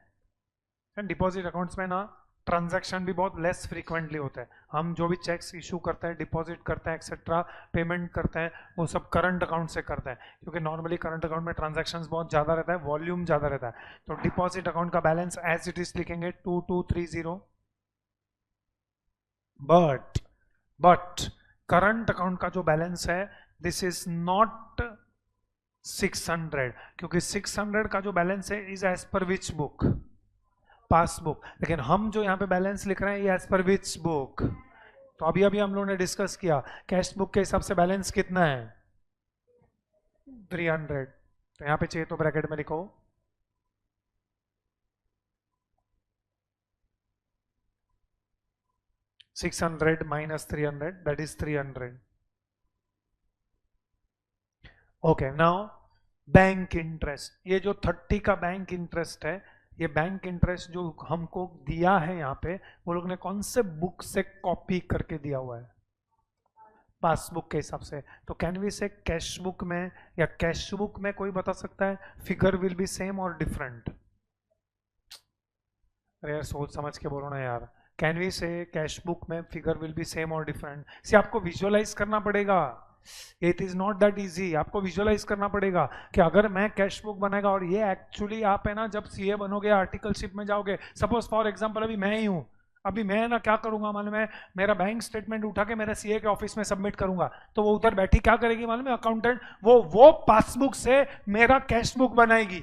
डिपॉजिट अकाउंट्स में ना ट्रांजैक्शन भी बहुत लेस फ्रीक्वेंटली होता है. हम जो भी चेक्स इशू करते हैं, डिपॉजिट करते हैं, एक्सेट्रा पेमेंट करते हैं, वो सब करंट अकाउंट से करते हैं, क्योंकि नॉर्मली करंट अकाउंट में ट्रांजैक्शंस बहुत ज़्यादा रहता है, वॉल्यूम ज़्यादा रहता है. तो डिपॉजिट अकाउंट का बैलेंस एज इट इज लिखेंगे 2230. बट करंट अकाउंट का जो बैलेंस है, दिस इज नॉट 600, क्योंकि 600 का जो बैलेंस है is as per which book? Passbook. लेकिन हम जो यहाँ पे बैलेंस लिख रहे हैं ये एज पर विच बुक? तो अभी हम लोगों ने डिस्कस किया, कैश बुक के हिसाब से बैलेंस कितना है? 300. तो यहाँ पे चाहिए तो ब्रैकेट में लिखो 600 minus 300, that is 300. Okay, now bank interest. ये जो 30 का बैंक इंटरेस्ट है, ये बैंक इंटरेस्ट जो हमको दिया है यहाँ पे, वो लोग ने कौन से बुक से कॉपी करके दिया हुआ है? पासबुक के हिसाब से. तो कैन वी से कैश बुक में या कैश बुक में कोई बता सकता है फिगर विल बी सेम और डिफरेंट? अरे यार सोच समझ के बोलो ना यार. कैन वी से कैश बुक में फिगर विल बी सेम और डिफरेंट? से आपको विजुअलाइज करना पड़ेगा. It is not that easy. आपको विजुअलाइज करना पड़ेगा कि अगर मैं कैश बुक बनाएगा, और ये एक्चुअली आप है ना जब सीए बनोगे, आर्टिकलशिप में जाओगे, सपोज फॉर एग्जांपल अभी मैं ही हूँ, अभी मैं ना क्या करूंगा मालूम है, मेरा बैंक स्टेटमेंट उठा के मेरे सीए के ऑफिस में सबमिट करूंगा, तो वो उधर बैठी क्या करेगी मालूम है? अकाउंटेंट वो पासबुक से मेरा कैश बुक बनाएगी.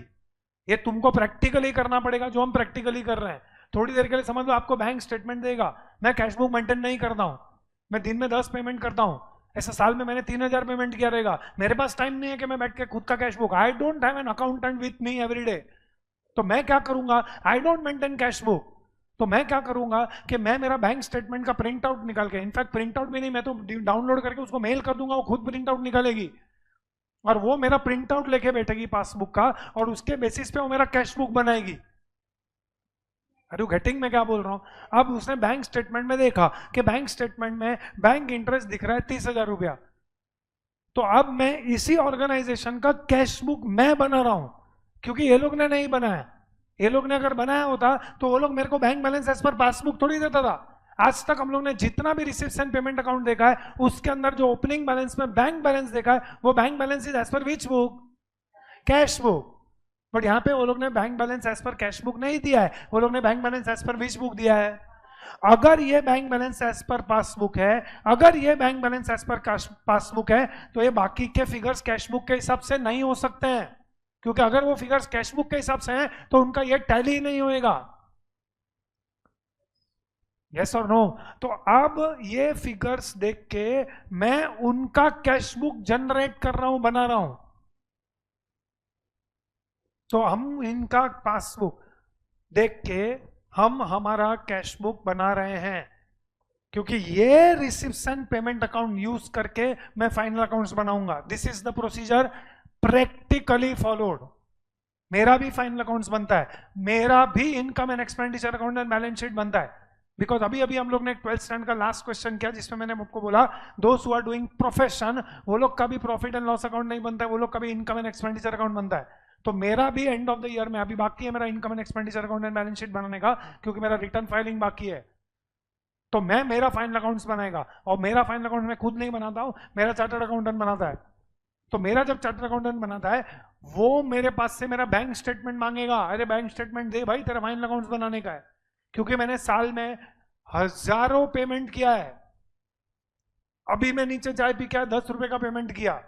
ये तुमको प्रैक्टिकली करना पड़ेगा, जो हम प्रैक्टिकली कर रहे हैं. थोड़ी देर के लिए समझ लो आपको बैंक स्टेटमेंट देगा, मैं कैश बुक मेंटेन नहीं करता हूं, मैं दिन में 10 पेमेंट करता हूं, ऐसा साल में मैंने 3000 पेमेंट किया रहेगा, मेरे पास टाइम नहीं है कि मैं बैठ के खुद का cash book, I don't have an accountant with me every day. तो मैं क्या करूंगा, I don't maintain cash book, तो मैं क्या करूंगा कि मैं मेरा बैंक स्टेटमेंट का प्रिंट आउट निकाल के, इनफैक्ट प्रिंट आउट भी नहीं, मैं तो डाउनलोड करके उसको मेल कर दूंगा, वो खुद प्रिंट आउट निकालेगी और वो मेरा प्रिंट आउट लेके बैठेगी पासबुक का, और उसके बेसिस पे वो मेरा कैश बुक बनाएगी. आर यू गेटिंग मैं क्या बोल रहा हूं? अब उसने बैंक स्टेटमेंट में देखा कि बैंक स्टेटमेंट में बैंक इंटरेस्ट दिख रहा है 30,000 रुपया, तो अब मैं इसी ऑर्गेनाइजेशन का कैश बुक मैं बना रहा हूं, क्योंकि ये लोग ने नहीं बनाया. ये लोग ने अगर बनाया होता तो वो लोग मेरे को bank balance as per passbook थोड़ी देता था. आज तक हम लोग ने जितना भी रिसीप्ट्स एंड पेमेंट अकाउंट देखा है, उसके अंदर जो ओपनिंग बैलेंस में बैंक बैलेंस देखा है, वो bank balance is as per which book? Cash book. But यहाँ पे वो लोग ने bank balance as per cash book नहीं दिया है, वो लोग ने bank balance as per which book दिया है? अगर ये bank balance as per passbook है, अगर ये bank balance as per passbook है, तो ये बाकी के फिगर्स कैश बुक के हिसाब से नहीं हो सकते हैं, क्योंकि अगर वो फिगर्स कैश बुक के हिसाब से हैं तो उनका ये टैली नहीं होएगा। यस और नो? तो अब ये फिगर्स देख के मैं उनका कैश बुक जनरेट कर रहा हूं, बना रहा हूं। तो हम इनका पासबुक देख के हम हमारा कैश बुक बना रहे हैं, क्योंकि ये रिसिप्शन पेमेंट अकाउंट यूज करके मैं फाइनल अकाउंट्स बनाऊंगा। This is the procedure practically followed. मेरा भी फाइनल अकाउंट्स बनता है, मेरा भी income and expenditure account and balance sheet बनता है। बिकॉज अभी अभी हम लोग ने 12th स्टैंडर्ड का लास्ट क्वेश्चन किया जिसमें मैंने आपको बोला those who are doing profession वो लोग का भी प्रॉफिट एंड लॉस अकाउंट नहीं बनता है, वो लोग का भी इनकम एंड एक्सपेंडिचर अकाउंट बनता है। तो मेरा भी एंड ऑफ द ईयर में अभी बाकी है मेरा income and expenditure account and balance sheet बनाने का, क्योंकि मेरा रिटर्न फाइलिंग बाकी है। तो मैं मेरा फाइनल अकाउंट्स बनाएगा, और मेरा फाइनल अकाउंट मैं खुद नहीं बनाता हूं, मेरा चार्टर्ड अकाउंटेंट बनाता है। तो मेरा जब चार्टर्ड अकाउंटेंट बनाता है वो मेरे पास से मेरा बैंक स्टेटमेंट मांगेगा, अरे बैंक स्टेटमेंट दे भाई तेरा फाइनल अकाउंट्स बनाने का है, क्योंकि मैंने साल में हजारों पेमेंट किया है। अभी मैं नीचे चाय पी के 10 रुपए का पेमेंट किया,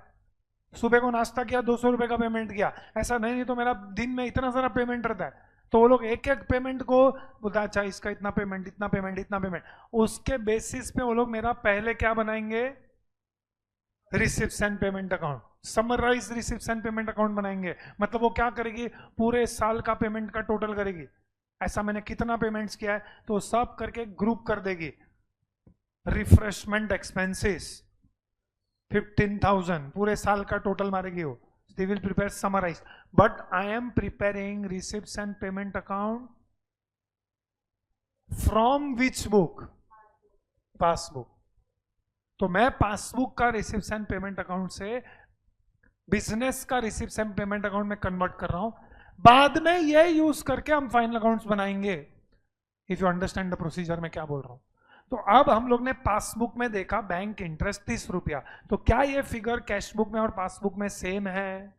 सुबह को नाश्ता किया 200 रुपए का पेमेंट किया, ऐसा नहीं तो मेरा दिन में इतना सारा पेमेंट रहता है। तो वो लोग एक एक पेमेंट को बोलता अच्छा इसका इतना पेमेंट इतना पेमेंट इतना पेमेंट, उसके बेसिस पे वो लोग मेरा पहले क्या बनाएंगे, receipts and payment account, summarise receipts and payment account बनाएंगे। मतलब वो क्या करेगी, पूरे साल का पेमेंट का टोटल करेगी, ऐसा मैंने कितना पेमेंट्स किया है तो सब करके ग्रुप कर देगी। रिफ्रेशमेंट एक्सपेंसेस 15,000 पूरे साल का टोटल मारेगी वो। They will prepare summarized, but I am preparing receipts and payment account from which book? Passbook. तो मैं पासबुक का रिसिप्ट्स एंड पेमेंट अकाउंट से बिजनेस का रिसिप्ट्स एंड पेमेंट अकाउंट में कन्वर्ट कर रहा हूं, बाद में ये यूज करके हम फाइनल अकाउंट्स बनाएंगे। If you understand the procedure मैं क्या बोल रहा हूं। तो अब हम लोग ने पासबुक में देखा बैंक इंटरेस्ट 30 रुपया, तो क्या ये फिगर कैश बुक में और पासबुक में सेम है?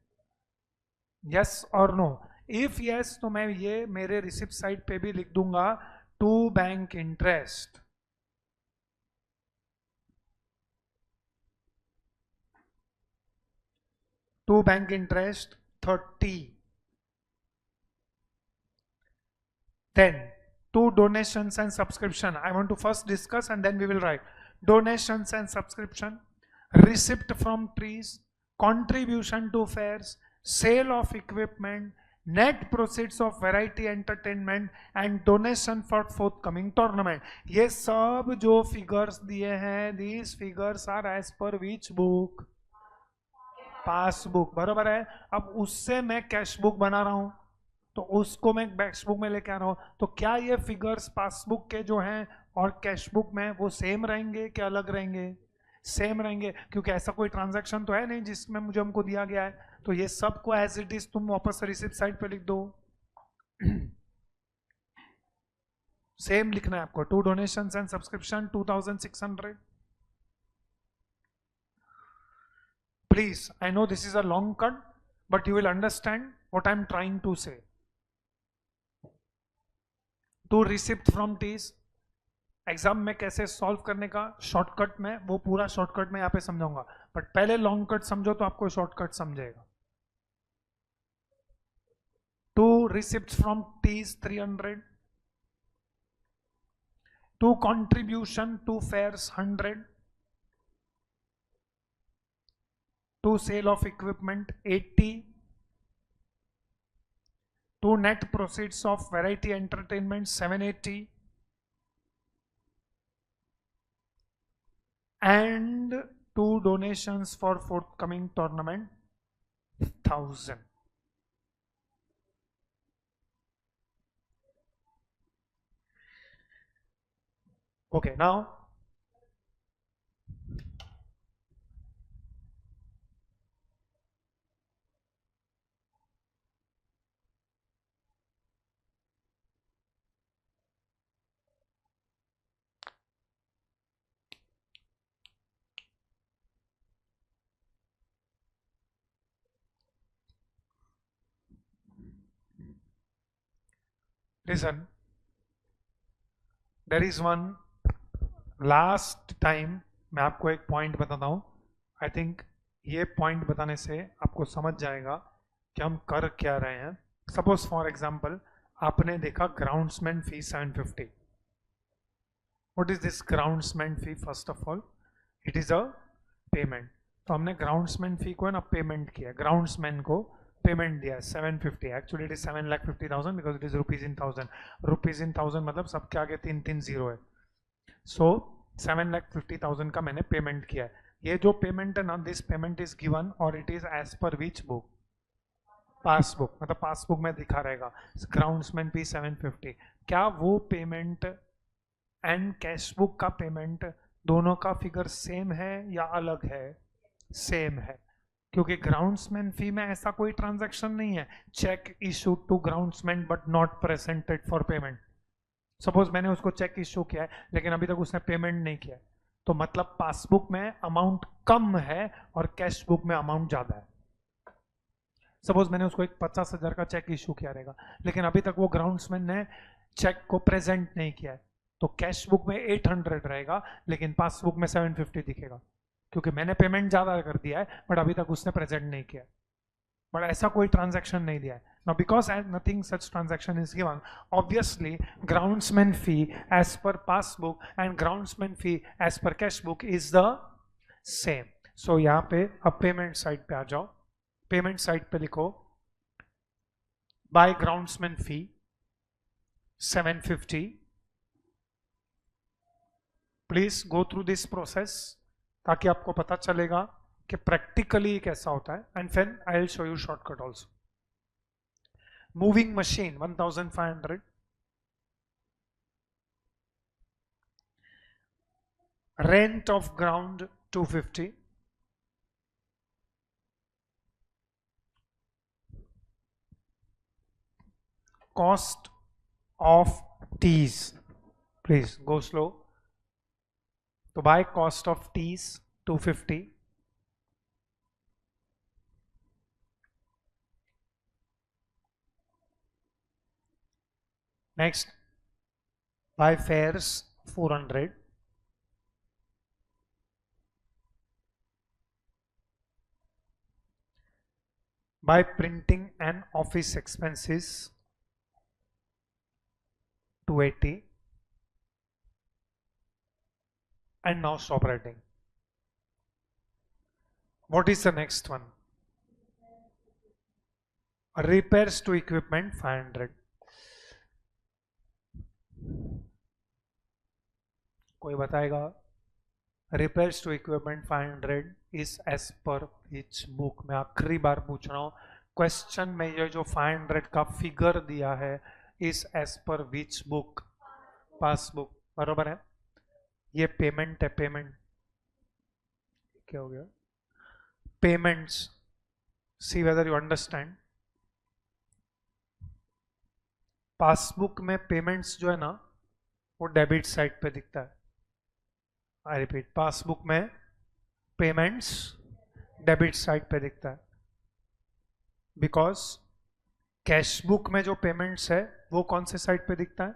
यस और नो? इफ यस तो मैं ये मेरे रिसिप्ट साइड पे भी लिख दूंगा to bank interest, to bank interest 30, then to donations and subscription. I want to first discuss and then we will write. Donations and subscription, receipt from trees, contribution to fairs, sale of equipment, net proceeds of variety entertainment and donation for forthcoming tournament. ये सब जो figures दिए हैं, these figures are as per which book? Passbook, बराबर है। अब उससे मैं कैश बुक बना रहा हूं, तो उसको मैं कैश बुक में लेके आ रहा हूं। तो क्या ये फिगर्स पासबुक के जो हैं और कैश बुक में वो सेम रहेंगे क्या अलग रहेंगे? सेम रहेंगे, क्योंकि ऐसा कोई ट्रांजैक्शन तो है नहीं जिसमें मुझे हमको दिया गया है। तो ये सब को एज इट इज तुम वापस रिसिप्ट साइड पे लिख दो। सेम लिखना है आपको। To donations and subscription 2600। Please, I know this is a long cut, but you will understand what I am trying to say. To receipt from T's, exam में कैसे सॉल्व करने का शॉर्टकट में, वो पूरा शॉर्टकट में यहाँ पे समझाऊंगा, बट पहले लॉन्ग कट समझो तो आपको शॉर्टकट समझेगा। To receipt from T's 300, to contribution to fairs 100, to sale of equipment 80, to net proceeds of variety entertainment 780, and to donations for forthcoming tournament 1000. Okay, now listen, there is one last time मैं आपको एक पॉइंट बताता हूं। आई थिंक ये पॉइंट बताने से आपको समझ जाएगा कि हम कर क्या रहे हैं. सपोज फॉर एग्जांपल आपने देखा groundsman fee 750. What is this groundsman fee? First of all it is a payment. तो हमने ग्राउंड्समैन फी को है ना पेमेंट किया, ग्राउंड्समैन को पेमेंट दिया 750. Actually it is 7,50,000 because it is rupees in thousand. Rupees in thousand मतलब सबके आगे 3 0 है. सो 7,50,000 का मैंने पेमेंट किया है. ये जो पेमेंट है ना, दिस पेमेंट इज गिवन और it is as per which book? Passbook. मतलब पासबुक में दिखा रहेगा ग्राउंड्समैन फी 750. क्या वो पेमेंट एंड कैश बुक का पेमेंट दोनों का फिगर सेम है या अलग है? सेम है, क्योंकि ग्राउंड्समैन फी में ऐसा कोई ट्रांजैक्शन नहीं है cheque issued to groundsman but not presented for payment. Suppose मैंने उसको चेक इशू किया है लेकिन अभी तक उसने पेमेंट नहीं किया है, तो मतलब पासबुक में अमाउंट कम है और कैश बुक में अमाउंट ज्यादा है. सपोज मैंने उसको एक 50,000 का चेक इशू किया रहेगा लेकिन अभी तक वो ग्राउंड्समैन ने चेक को प्रेजेंट नहीं किया है, तो कैश बुक में 800 रहेगा लेकिन पासबुक में 750 दिखेगा, क्योंकि मैंने पेमेंट ज्यादा कर दिया है बट अभी तक उसने प्रेजेंट नहीं किया. बट ऐसा कोई ट्रांजैक्शन नहीं दिया है. Now because nothing such transaction is given, obviously groundsman fee as per passbook and groundsman fee as per cash book is the same. So यहाँ पे अब पेमेंट साइड पे आ जाओ. पेमेंट साइड पे लिखो by groundsman fee 750. Please go through this process ताकि आपको पता चलेगा कि प्रैक्टिकली कैसा होता है. एंड फिर I will show you shortcut also. Moving machine 1500. Rent of ground 250. Cost of teas, please go slow. तो by cost of teas 250. Next, buy fares 400. Buy printing and office expenses 280. And now stop writing. What is the next one? Repairs to equipment 500. कोई बताएगा? Repairs to equipment 500 is as per which book? मैं आखिरी बार पूछ रहा हूँ, क्वेश्चन में ये जो 500 का फिगर दिया है is as per which book? Passbook. बरोबर है. ये पेमेंट है. पेमेंट क्या हो गया? Payments. See whether you understand. Passbook में पेमेंट्स जो है ना वो डेबिट साइड पे दिखता है. आई रिपीट, पासबुक में पेमेंट्स डेबिट साइड पे दिखता है, बिकॉज कैश बुक में जो पेमेंट्स है वो कौन से साइड पे दिखता है?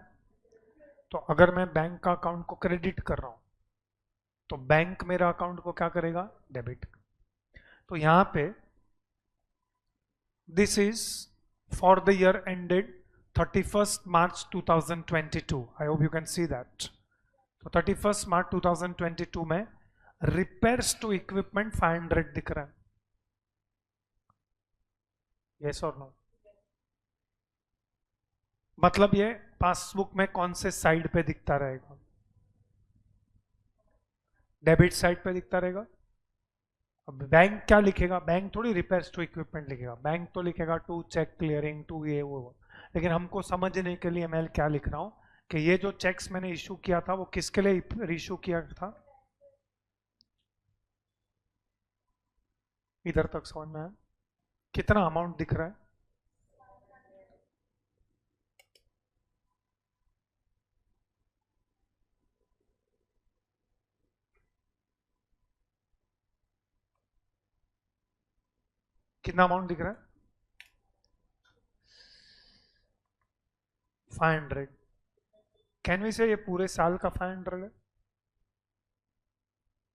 तो अगर मैं बैंक का अकाउंट को क्रेडिट कर रहा हूं तो बैंक मेरा अकाउंट को क्या करेगा? डेबिट. तो यहां पे this is for the year ended 31st March 2022. I hope you can see that. तो 31st March 2022 में रिपेयर्स टू इक्विपमेंट 500 दिख रहा है. यस और नो? मतलब ये पासबुक में कौन से साइड पे दिखता रहेगा? डेबिट साइड पे दिखता रहेगा. अब बैंक क्या लिखेगा? बैंक थोड़ी रिपेयर्स टू इक्विपमेंट लिखेगा. बैंक तो लिखेगा टू चेक क्लियरिंग टू ये वो. लेकिन हमको समझने के लिए मैं क्या लिख रहा हूं कि ये जो चेक्स मैंने इशू किया था वो किसके लिए इशू किया था? इधर तक समझ में आया? कितना अमाउंट दिख रहा है? कितना अमाउंट दिख रहा है? 500. कैन वी से ये पूरे साल का 500 है?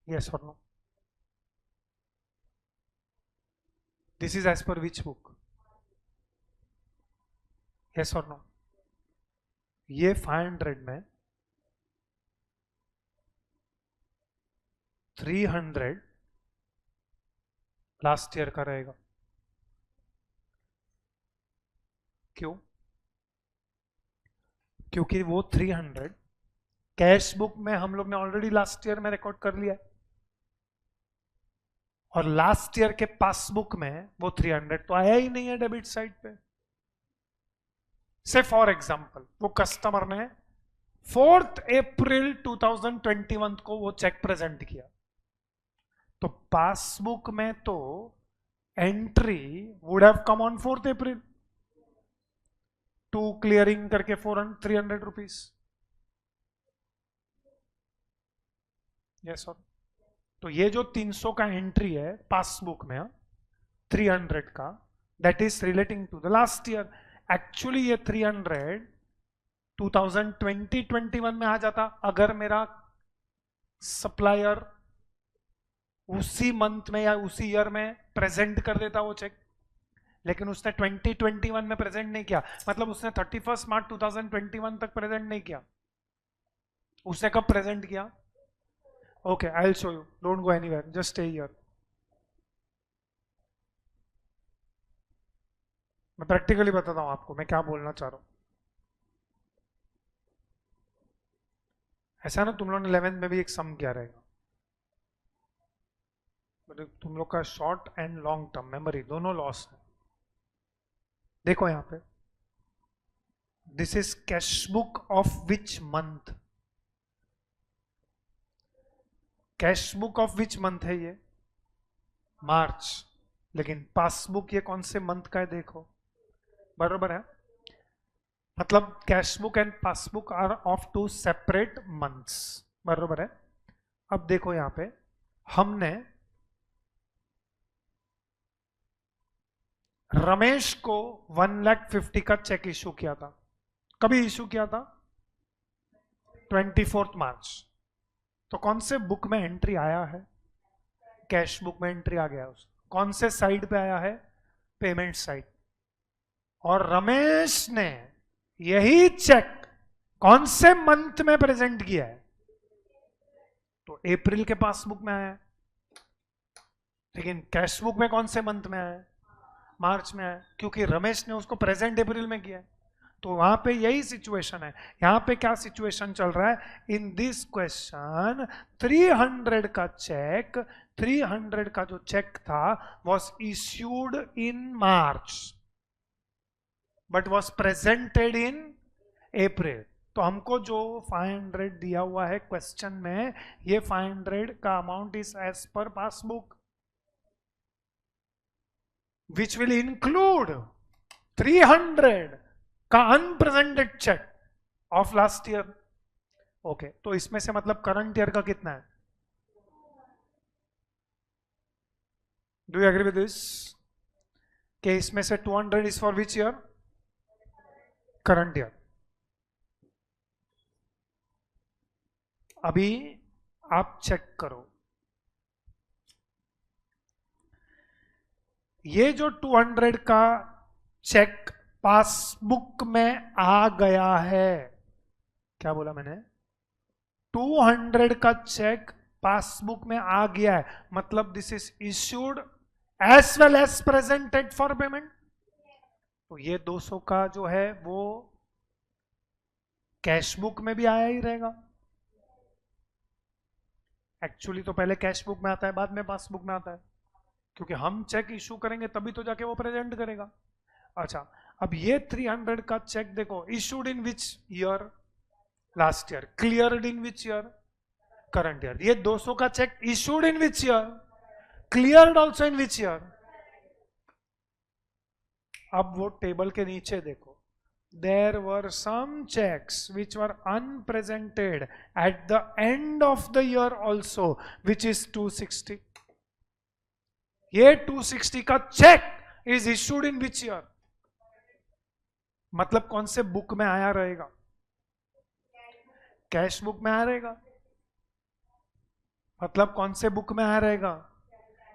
यस और no? This is as per which book? Yes और नो? ये 500 में 300 लास्ट ईयर का रहेगा। क्यों? क्योंकि वो 300 कैश बुक में हम लोग ने ऑलरेडी लास्ट ईयर में रिकॉर्ड कर लिया है, और लास्ट ईयर के पासबुक में वो 300 तो आया ही नहीं है डेबिट साइड पे। से फॉर एग्जांपल वो कस्टमर ने 4 अप्रैल 2021 को वो चेक प्रेजेंट किया, तो पासबुक में तो entry would have come on 4 April to clearing करके 300 रुपीज। Yes sir? तो ये जो 300 का एंट्री है पासबुक में 300 का, that is relating to the last year. Actually ये 300 2020-21 में आ जाता अगर मेरा सप्लायर उसी मंथ में या उसी ईयर में प्रेजेंट कर देता वो चेक, लेकिन उसने 2021 में प्रेजेंट नहीं किया, मतलब उसने 31 मार्च 2021 तक प्रेजेंट नहीं किया। उसने कब प्रेजेंट किया? Okay, I will show you, don't go anywhere, just stay here. मैं प्रैक्टिकली बताता हूं आपको मैं क्या बोलना चाह रहा हूं। ऐसा ना तुम लोग ने 11th में भी एक सम किया रहेगा, मतलब तुम लोग का short and long term memory दोनों लॉस है। देखो यहां पे, this is cash book of which month? Cash book of which month है ये? मार्च। लेकिन पासबुक ये कौन से मंथ का है देखो, बरोबर है? मतलब cash book and passbook are of 2 separate months, बरोबर है? अब देखो यहां पे हमने रमेश को 1,50,000 का चेक इशू किया था। कभी इशू किया था? 24 मार्च। तो कौन से बुक में एंट्री आया है? कैश बुक में एंट्री आ गया। कौन से साइड पे आया है? Payment side. और रमेश ने यही चेक कौन से मंथ में प्रेजेंट किया है? तो अप्रैल के पासबुक में आया है। लेकिन कैश बुक में कौन से मंथ में आया है? मार्च में आया, क्योंकि रमेश ने उसको प्रेजेंट अप्रैल में किया है। तो वहां पे यही सिचुएशन है। यहां पे क्या सिचुएशन चल रहा है? इन दिस क्वेश्चन 300 का चेक, 300 का जो चेक था was issued in March but was presented in April. तो हमको जो 500 दिया हुआ है क्वेश्चन में, ये 500 का amount is as per passbook, which will include 300 का unpresented cheque of last year. Okay, तो इसमें से मतलब करंट ईयर का कितना है? Do you agree with this? कि इसमें से 200 is for which year? Current year. अभी आप चेक करो, ये जो 200 का चेक पासबुक में आ गया है, क्या बोला मैंने? 200 का चेक पासबुक में आ गया है, मतलब this is issued as well as presented for payment. तो ये 200 का जो है वो कैश बुक में भी आया ही रहेगा। एक्चुअली तो पहले कैश बुक में आता है, बाद में पासबुक में आता है, क्योंकि हम चेक इशू करेंगे तभी तो जाके वो प्रेजेंट करेगा। अच्छा, अब ये 300 का चेक देखो, issued in which year? Last year. Cleared in which year? Current year. ये 200 का check issued in which year? Cleared also in which year? अब वो टेबल के नीचे देखो, there were some checks which were unpresented at the end of the year also, which is 260. ये 260 का check is issued in which year? मतलब कौन से बुक में आया रहेगा? कैश बुक में आया रहेगा। मतलब कौन से बुक में आया रहेगा?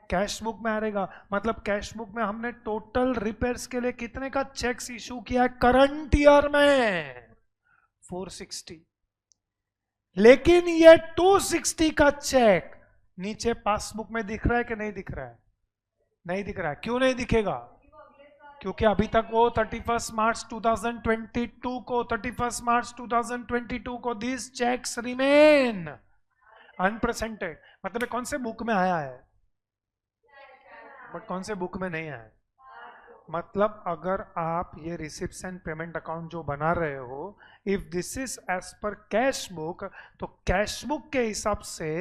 कैश बुक में आ रहेगा, मतलब कैश बुक में हमने टोटल रिपेयर्स के लिए कितने का चेक्स इशू किया है करंट ईयर में? 460। लेकिन ये 260 का चेक नीचे पासबुक में दिख रहा है कि नहीं दिख रहा है? नहीं दिख रहा है। क्यों नहीं दिखेगा? क्योंकि अभी तक वो 31 मार्च 2022 को 31 मार्च 2022 को दिस चेक्स रिमेन अनप्रेजेंटेड। मतलब कौन से बुक में आया है बट कौन से बुक में नहीं आया है। मतलब अगर आप ये रिसिप्ट्स एंड पेमेंट अकाउंट जो बना रहे हो, if this is as per cash book, तो कैश बुक के हिसाब से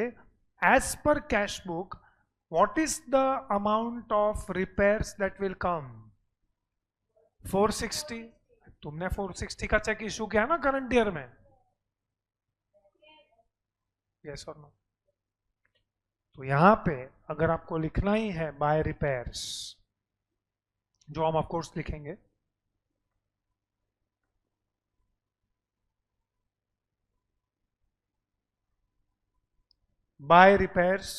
as per cash book what is the amount of repairs that will come? 460। तुमने 460 का चेक इशू किया ना करंट ईयर में? यस और नो? तो यहां पे अगर आपको लिखना ही है बाय रिपेयर्स, जो हम ऑफ कोर्स लिखेंगे, बाय रिपेयर्स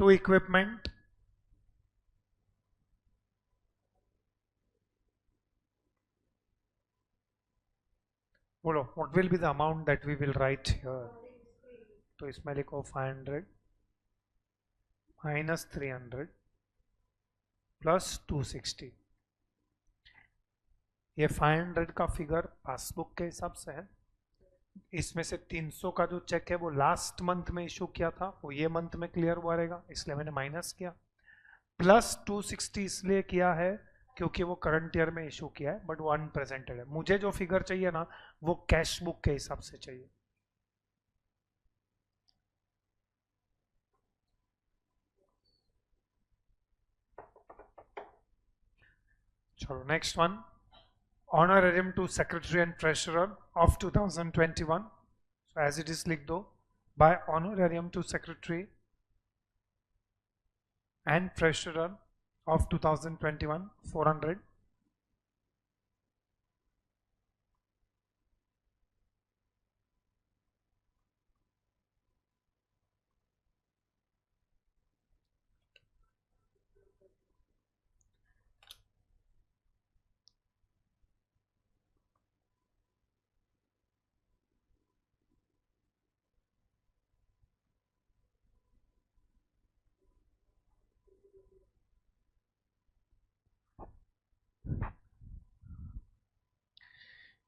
टू इक्विपमेंट बोलो what will be the amount that we will write here. तो इसमें लिखो 500 माइनस 300 प्लस 260। ये 500 का फिगर पासबुक के हिसाब से है। इसमें से 300 का जो चेक है वो लास्ट मंथ में इशू किया था, वो ये मंथ में क्लियर हुआ रहेगा, इसलिए मैंने माइनस किया। प्लस 260 इसलिए किया है क्योंकि वो करंट ईयर में इशू किया है बट वो अनप्रेजेंटेड है। मुझे जो फिगर चाहिए ना वो कैश बुक के हिसाब से चाहिए। चलो next one, honorarium to secretary and treasurer of 2021. So as it is लिख दो, by honorarium to secretary and treasurer of 2021 400,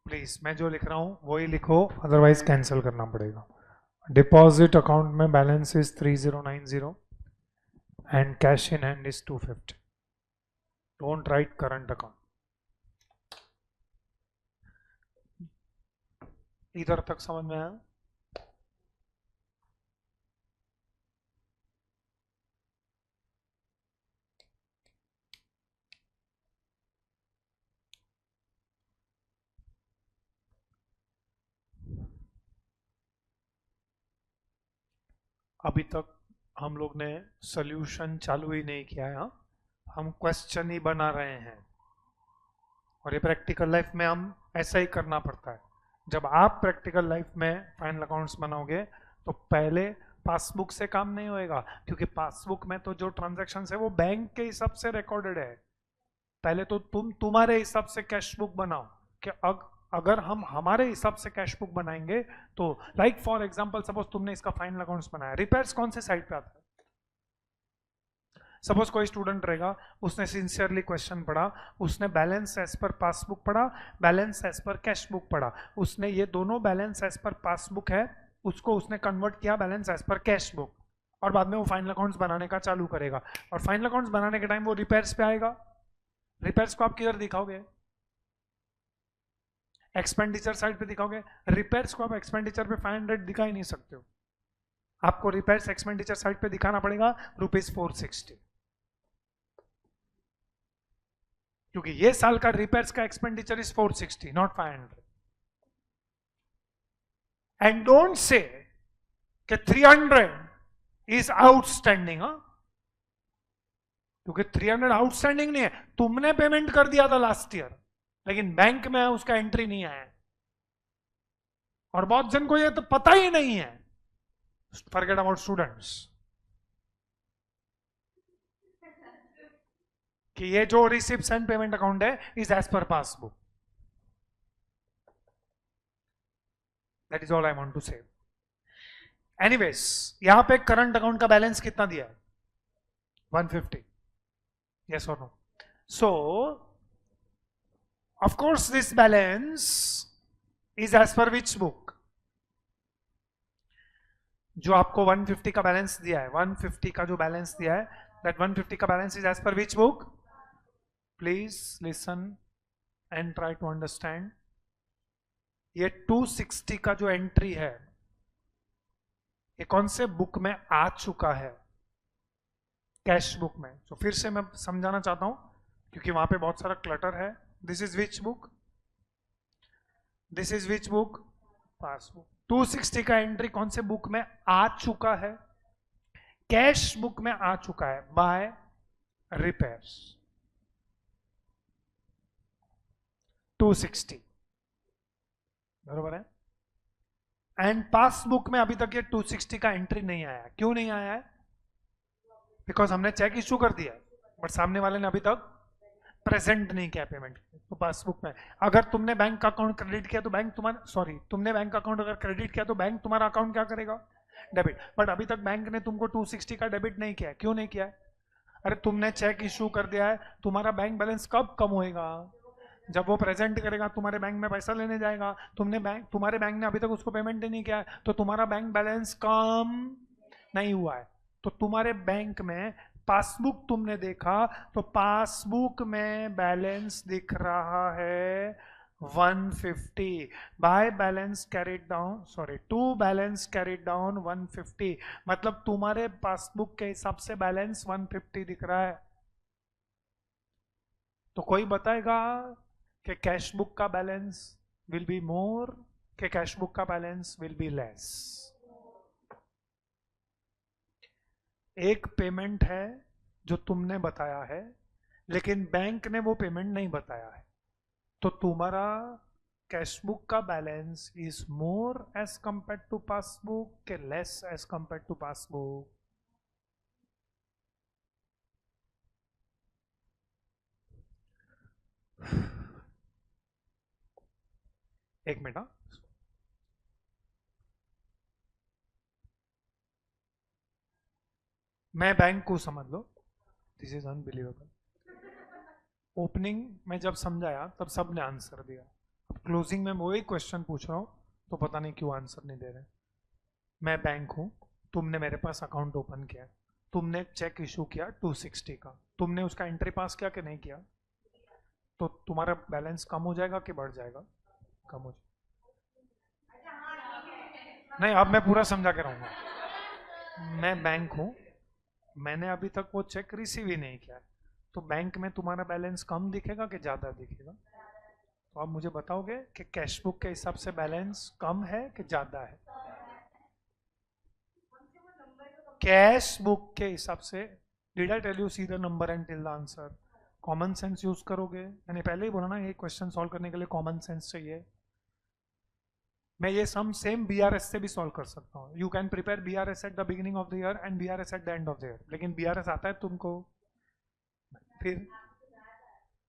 please मैं जो लिख रहा हूँ वही लिखो, अदरवाइज कैंसिल करना पड़ेगा। डिपॉजिट अकाउंट में balance is 3090 and cash in hand is 250। Don't write current account. इधर तक समझ में आया? अभी तक हम लोग ने सॉल्यूशन चालू ही नहीं किया है, हाँ? हम क्वेश्चन ही बना रहे हैं और ये प्रैक्टिकल लाइफ में हम ऐसा ही करना पड़ता है। जब आप प्रैक्टिकल लाइफ में फाइनल अकाउंट्स बनाओगे तो पहले पासबुक से काम नहीं होएगा, क्योंकि पासबुक में तो जो ट्रांजैक्शन है वो बैंक के हिसाब से रिकॉर्डेड है। पहले तो तुम्हारे हिसाब से कैश बुक बनाओ कि अगर हम हमारे हिसाब से कैश बुक बनाएंगे तो लाइक फॉर एग्जांपल सपोज तुमने इसका फाइनल अकाउंट्स बनाया, रिपेयर्स कौन से साइड पे आता है? सपोज कोई स्टूडेंट रहेगा, उसने सिंसियरली क्वेश्चन पढ़ा, उसने बैलेंस एज पर पासबुक पढ़ा, balance as per cash book पढ़ा, उसने ये दोनों बैलेंस एज पर पासबुक है उसको उसने कन्वर्ट किया balance as per cash book, और बाद में वो फाइनल अकाउंट्स बनाने का चालू करेगा। और फाइनल अकाउंट्स बनाने के टाइम वो रिपेयर्स पे आएगा। रिपेयर्स को आप किधर दिखाओगे? एक्सपेंडिचर साइड पे दिखाओगे। रिपेयर्स को आप एक्सपेंडिचर पे 500 दिखा ही नहीं सकते हो, आपको रिपेयर्स एक्सपेंडिचर साइड पे दिखाना पड़ेगा ₹460, क्योंकि ये साल का रिपेयर्स का expenditure is 460 not 500। And don't say कि 300 इज आउटस्टैंडिंग, क्योंकि 300 आउटस्टैंडिंग नहीं है, तुमने पेमेंट कर दिया था लास्ट ईयर लेकिन बैंक में उसका एंट्री नहीं आया, और बहुत जन को ये तो पता ही नहीं है। Forget about students. कि ये जो रिसिप्ट्स एंड पेमेंट अकाउंट है is as per passbook. That is all I want to say. Anyways, यहां पे करंट अकाउंट का बैलेंस कितना दिया है? 150. यस और no? So of course this balance is as per which book? जो आपको 150 का बैलेंस दिया है, 150 का जो बैलेंस दिया है, दैट 150 का balance is as per which book? Please listen and try to understand. ये 260 का जो एंट्री है, ये कौन से बुक में आ चुका है? कैश बुक में. तो फिर से मैं समझाना चाहता हूं क्योंकि वहां पे बहुत सारा क्लटर है. This is which book? This is which book? Passbook. 260 का एंट्री कौन से बुक में आ चुका है? कैश बुक में आ चुका है बाय रिपेयर्स. 260 बरोबर है. एंड पासबुक में अभी तक ये 260 का एंट्री नहीं आया. क्यों नहीं आया है? बिकॉज हमने चेक इश्यू कर दिया बट सामने वाले ने अभी तक प्रेजेंट नहीं किया पेमेंट. तो पासबुक में अगर तुमने बैंक अकाउंट क्रेडिट किया तो बैंक तुम्हारा, सॉरी, तुमने बैंक अकाउंट अगर क्रेडिट किया तो बैंक तुम्हारा अकाउंट क्या करेगा? डेबिट. बट अभी तक बैंक ने तुमको 260 का डेबिट नहीं किया. क्यों नहीं किया? अरे तुमने चेक इश्यू कर दिया है. तुम्हारा बैंक बैलेंस कब कम होएगा? जब वो प्रेजेंट करेगा, तुम्हारे बैंक में पैसा लेने जाएगा. तुम्हारे बैंक ने अभी तक उसको पेमेंट नहीं किया है, तो तुम्हारा बैंक बैलेंस कम नहीं हुआ है. तो तुम्हारे बैंक में पासबुक तुमने देखा तो पासबुक में बैलेंस दिख रहा है 150 by balance carried down, sorry, to balance carried down 150. मतलब तुम्हारे पासबुक के हिसाब से बैलेंस 150 दिख रहा है. तो कोई बताएगा कि कैश बुक का बैलेंस विल बी मोर कि कैश बुक का बैलेंस विल बी लेस? एक पेमेंट है जो तुमने बताया है लेकिन बैंक ने वो पेमेंट नहीं बताया है. तो तुम्हारा कैश बुक का balance is more as compare to passbook के less as compare to passbook? एक मिनट. मैं बैंक को समझ लो. This is unbelievable. ओपनिंग में जब समझाया तब सबने आंसर दिया. अब क्लोजिंग में वही क्वेश्चन पूछ रहा हूं तो पता नहीं क्यों आंसर नहीं दे रहे. मैं बैंक हूं, तुमने मेरे पास अकाउंट ओपन किया, तुमने चेक इशू किया 260 का, तुमने उसका एंट्री पास किया कि नहीं किया? तो तुम्हारा बैलेंस कम हो जाएगा कि बढ़ जाएगा? कम हो जाएगा. नहीं, अब मैं पूरा समझा के रहूंगा. मैं बैंक हूं, मैंने अभी तक वो चेक रिसीव ही नहीं किया, तो बैंक में तुम्हारा बैलेंस कम दिखेगा कि ज्यादा दिखेगा? तो आप मुझे बताओगे कि कैश बुक के हिसाब से बैलेंस कम है कि ज्यादा है? कैश बुक के हिसाब से. Did I tell you see the number and till the answer? Common sense use करोगे. मैंने पहले ही बोला ना, ये क्वेश्चन सॉल्व करने के लिए कॉमन सेंस चाहिए. मैं ये सम सेम बीआरएस से भी सॉल्व कर सकता हूँ. You can prepare BRS at the beginning of the year and BRS at the end of the year. लेकिन बीआरएस आता है तुमको फिर,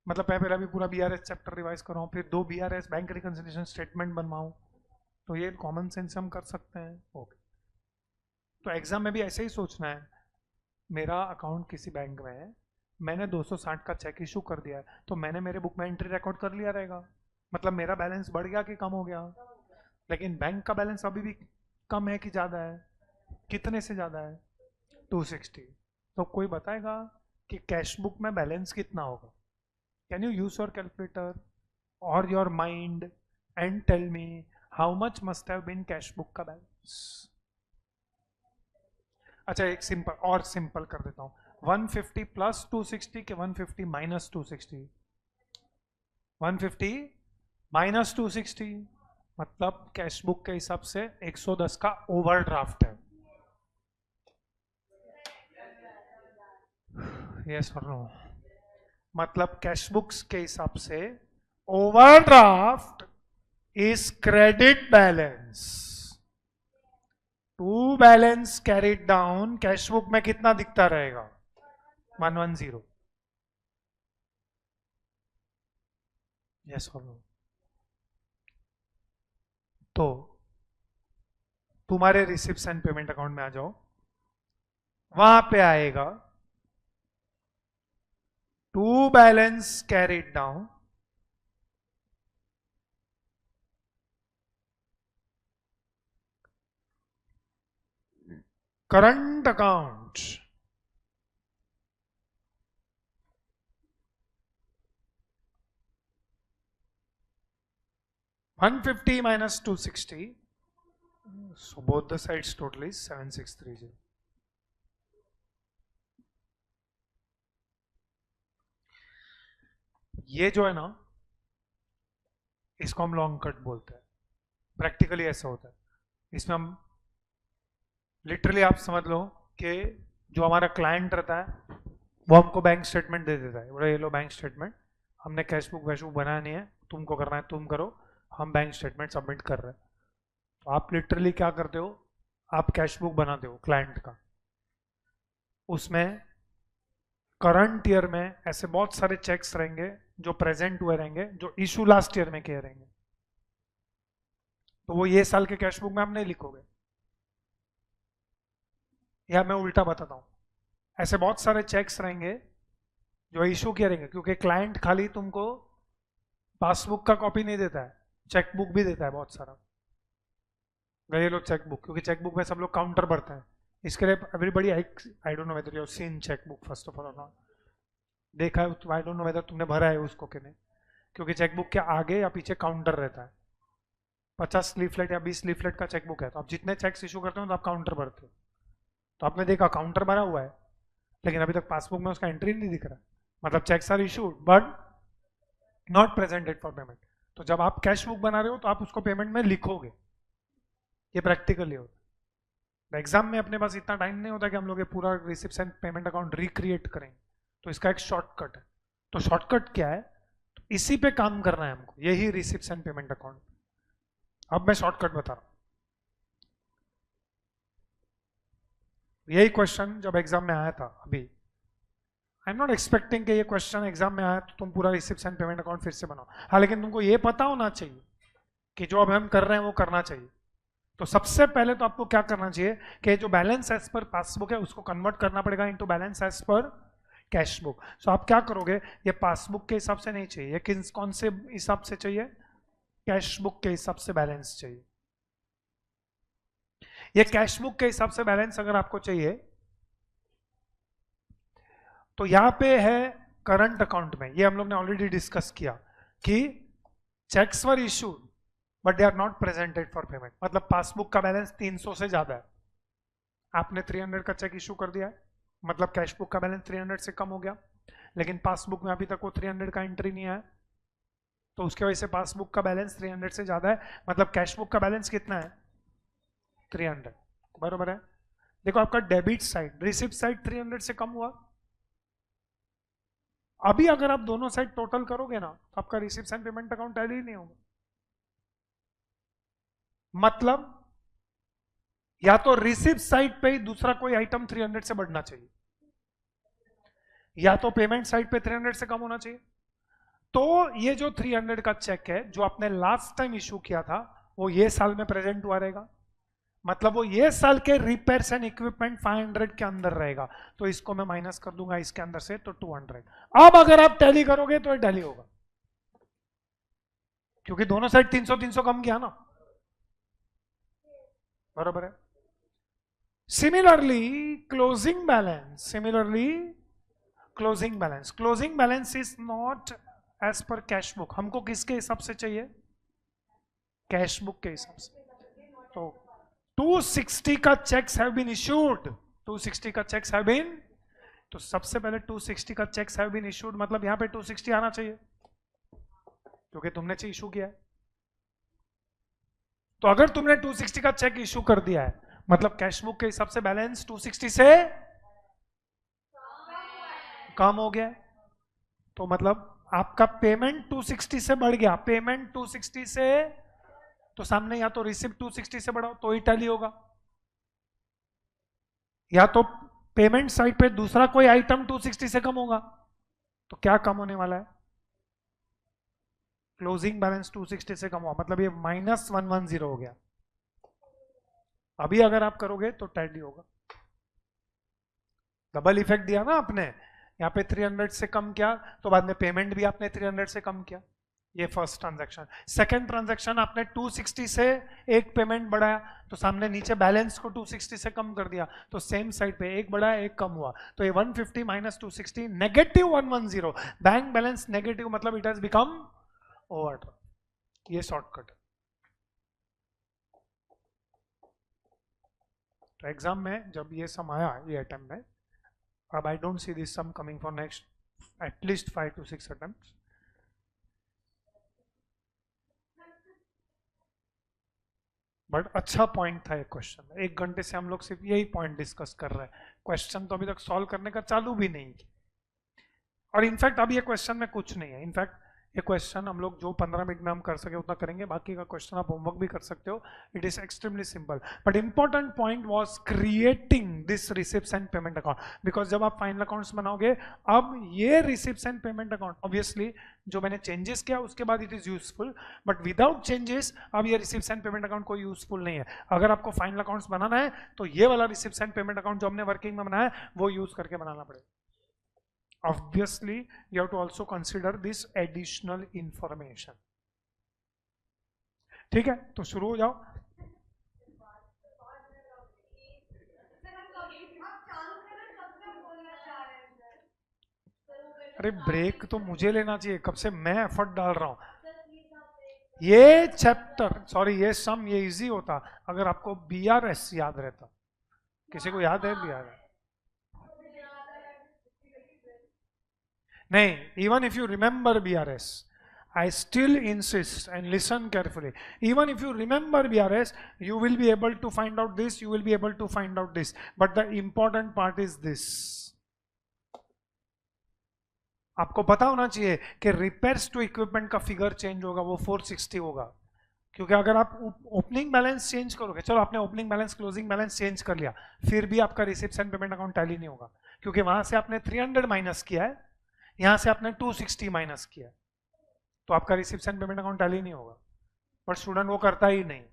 मतलब मैं पहले भी पूरा बीआरएस चैप्टर रिवाइज कर रहा हूँ, फिर 2 बीआरएस बैंक रिकंसिलिएशन स्टेटमेंट बनवाऊँ, तो ये कॉमन सेंस हम कर सकते हैं. ओके. तो एग्जाम में भी ऐसे ही सोचना है. मेरा अकाउंट किसी बैंक में है, मैंने 260 का चेक इशू कर दिया है, तो मैंने मेरे बुक में एंट्री रिकॉर्ड कर लिया रहेगा. मतलब मेरा बैलेंस बढ़ गया कि कम हो गया? लेकिन बैंक का बैलेंस अभी भी कम है कि ज़्यादा है? कितने से ज़्यादा है? 260. तो कोई बताएगा कि कैश बुक में बैलेंस कितना होगा? Can you use your calculator और your mind and tell me how much must have been cash book का बैलेंस? अच्छा, एक सिंपल और सिंपल कर देता हूँ. 150 प्लस 260 के 150 माइनस 260? 150 माइनस 260 मतलब कैश बुक के हिसाब से 110 का ओवरड्राफ्ट है. यस और नो? मतलब कैश बुक्स के हिसाब से overdraft is credit balance. To balance carried down cash book में कितना दिखता रहेगा? 110. यस और नो। तो तुम्हारे रिसिप्ट्स एंड पेमेंट अकाउंट में आ जाओ, वहां पे आएगा to balance carried down, current account, $150 minus $260, so both the sides total is $7,630. ये जो है ना, इसको हम लॉन्ग कट बोलते हैं। प्रैक्टिकली ऐसा होता है, इसमें हम लिटरली आप समझ लो कि जो हमारा क्लाइंट रहता है वो हमको बैंक स्टेटमेंट दे देता है, बोले ये लो बैंक स्टेटमेंट, हमने कैश बुक वैश बुक बनाया नहीं है, तुमको करना है तुम करो, हम बैंक स्टेटमेंट सबमिट कर रहे हैं। तो आप लिटरली क्या करते हो, आप कैश बुक बनाते हो क्लाइंट का, उसमें करंट ईयर में ऐसे बहुत सारे चेक्स रहेंगे जो प्रेजेंट हुए रहेंगे, जो इशू लास्ट ईयर में किए रहेंगे, तो वो ये साल के कैश बुक में आप नहीं लिखोगे, या मैं उल्टा बताता हूं, ऐसे बहुत सारे चेक्स रहेंगे जो इशू किए रहेंगे, क्योंकि क्लाइंट खाली तुमको पासबुक का कॉपी नहीं देता है, चेक बुक भी देता है बहुत सारा। गए लोग चेक बुक, क्योंकि चेक बुक में सब लोग काउंटर भरते हैं, इसके लिए everybody, I don't know whether you have seen cheque book first of all, not देखा है, आई डोंट नो वेदर तुमने भरा है उसको कि नहीं, क्योंकि चेक बुक के आगे या पीछे काउंटर रहता है। 50 लीफलेट या 20 लीफलेट का चेक बुक है, तो आप जितने चेक्स इशू करते हो तो आप काउंटर भरते हो, तो आपने देखा काउंटर भरा हुआ है, लेकिन अभी तक पासबुक में उसका एंट्री नहीं दिख रहा, मतलब cheques are issued but not presented for payment. तो जब आप कैश बुक बना रहे हो तो आप उसको पेमेंट में लिखोगे, ये प्रैक्टिकली होता है। एग्जाम में अपने पास इतना टाइम नहीं होता कि हम लोग ये पूरा receipt and payment account recreate करें, तो इसका एक शॉर्टकट है। तो शॉर्टकट क्या है, तो इसी पे काम करना है हमको, यही रिसिप्ट एंड पेमेंट अकाउंट। अब मैं शॉर्टकट बता रहा हूं, यही क्वेश्चन जब एग्जाम में आया था अभी, आई एम नॉट एक्सपेक्टिंग कि ये क्वेश्चन एग्जाम में आया तो तुम पूरा रिसिप्ट एंड पेमेंट अकाउंट फिर से बनाओ, हाँ, लेकिन तुमको ये पता होना चाहिए कि जो अब हम कर रहे हैं वो करना चाहिए। तो सबसे पहले तो आपको क्या करना चाहिए कि जो बैलेंस एज पर पासबुक है उसको कन्वर्ट करना पड़ेगा into balance as per cash book. So आप क्या करोगे, ये पासबुक के हिसाब से नहीं चाहिए, ये कौन से हिसाब से चाहिए, कैश बुक के हिसाब से बैलेंस चाहिए। ये कैश बुक के हिसाब से बैलेंस अगर आपको चाहिए तो यहां पे है करंट अकाउंट में, ये हम लोग ने ऑलरेडी डिस्कस किया कि cheques were issued but they are not presented for payment, मतलब पासबुक का बैलेंस 300 से ज्यादा है, आपने 300 का चेक इशू कर दिया है, मतलब कैश बुक का बैलेंस 300 से कम हो गया, लेकिन पासबुक में अभी तक वो 300 का एंट्री नहीं आया, तो उसके वजह से पासबुक का बैलेंस 300 से ज्यादा है, मतलब कैश बुक का बैलेंस कितना है 300, बराबर है। देखो आपका डेबिट साइड, रिसिप्ट साइड 300 से कम हुआ, अभी अगर आप दोनों साइड टोटल करोगे ना तो आपका receipt and payment account tally ही नहीं होगा, मतलब या तो रिसिप्ट साइड पे ही दूसरा कोई आइटम 300 से बढ़ना चाहिए, या तो पेमेंट साइड पे 300 से कम होना चाहिए। तो ये जो 300 का चेक है जो आपने लास्ट टाइम इशू किया था वो ये साल में प्रेजेंट हुआ रहेगा, मतलब वो ये साल के रिपेयर्स एंड इक्विपमेंट 500 के अंदर रहेगा, तो इसको मैं माइनस कर दूंगा इसके अंदर से, तो 200। अब अगर आप टैली करोगे तो ये टैली होगा, क्योंकि दोनों साइड 300 कम किया ना, बराबर है। Similarly closing balance, closing balance is not as per cash book, हमको किसके हिसाब से चाहिए, कैश बुक के हिसाब से। तो 260 का चेक्स हैव बीन इशूड, 260 का चेक्स हैव बीन, तो सबसे पहले 260 का चेक्स हैव बीन इशूड, मतलब यहां पे 260 आना चाहिए क्योंकि तुमने चेक इशू किया है। तो अगर तुमने 260 का चेक इशू कर दिया है मतलब कैश बुक के हिसाब से बैलेंस 260 से कम हो गया, तो मतलब आपका पेमेंट 260 से बढ़ गया, पेमेंट 260 से, तो सामने या तो रिसिप्ट 260 से बढ़ाओ तो ही टैली होगा, या तो पेमेंट साइड पे दूसरा कोई आइटम 260 से कम होगा, तो क्या कम होने वाला है, क्लोजिंग बैलेंस 260 से कम हुआ, मतलब ये -110 हो गया। अभी अगर आप करोगे तो टैली होगा। डबल इफेक्ट दिया ना आपने, यहाँ पे 300 से कम किया तो बाद में पेमेंट भी आपने 300 से कम किया। ये फर्स्ट ट्रांजैक्शन। सेकंड ट्रांजैक्शन आपने 260 से एक पेमेंट बढ़ाया, तो सामने नीचे बैलेंस को 260 से कम कर दिया, तो सेम साइड पे एक बढ़ाया एक कम हुआ, तो ये 150 माइनस 260 -110। बैंक बैलेंस नेगेटिव, मतलब इट हैज बिकम ओवरड्राफ्ट। ये शॉर्टकट है। तो एग्जाम में जब ये सम आया ये अटेम्प्ट में, अब I don't see this some coming for next at least 5 to 6 attempts. But अच्छा पॉइंट था ये क्वेश्चन। 1 घंटे से हम लोग सिर्फ यही पॉइंट डिस्कस कर रहे हैं, क्वेश्चन तो अभी तक सॉल्व करने का चालू भी नहीं किया। और इनफैक्ट अब ये क्वेश्चन में कुछ नहीं है। इनफैक्ट ये क्वेश्चन हम लोग जो 15 मिनट में हम कर सके उतना करेंगे, बाकी का क्वेश्चन आप होमवर्क भी कर सकते हो। It is extremely simple, but important point was creating this receipts and payment account, because जब आप फाइनल अकाउंट्स बनाओगे, अब ये receipts and payment account obviously जो मैंने चेंजेस किया उसके बाद it is useful, but without changes अब ये रिसिप्ट्स एंड पेमेंट अकाउंट कोई यूजफुल नहीं है। अगर आपको फाइनल अकाउंट्स बनाना है तो ये वाला रिसिप्ट्स एंड पेमेंट अकाउंट जो हमने वर्किंग में बनाया है वो यूज करके बनाना पड़ेगा। Obviously, you have to also consider this additional information. ठीक है, तो शुरू हो जाओ। अरे ब्रेक तो मुझे लेना चाहिए, कब से मैं एफर्ट डाल रहा हूं। ये चैप्टर, सॉरी ये सम, ये इजी होता अगर आपको BRS याद रहता। किसी को याद है BRS? नहीं, even if you remember BRS, I still insist and listen carefully. Even if you remember BRS, you will be able to find out this, you will be able to find out this. But the important part is this. आपको पता होना चाहिए कि रिपेयर्स टू इक्विपमेंट का फिगर चेंज होगा, वो 460 होगा। क्योंकि अगर आप ओपनिंग बैलेंस चेंज करोगे, चलो आपने opening balance closing balance change कर लिया, फिर भी आपका receipts and payment account tally नहीं होगा, क्योंकि वहां से आपने 300 माइनस किया है, यहां से आपने 260 माइनस किया, तो आपका receipts and payment account tally नहीं होगा। बट स्टूडेंट वो करता ही नहीं,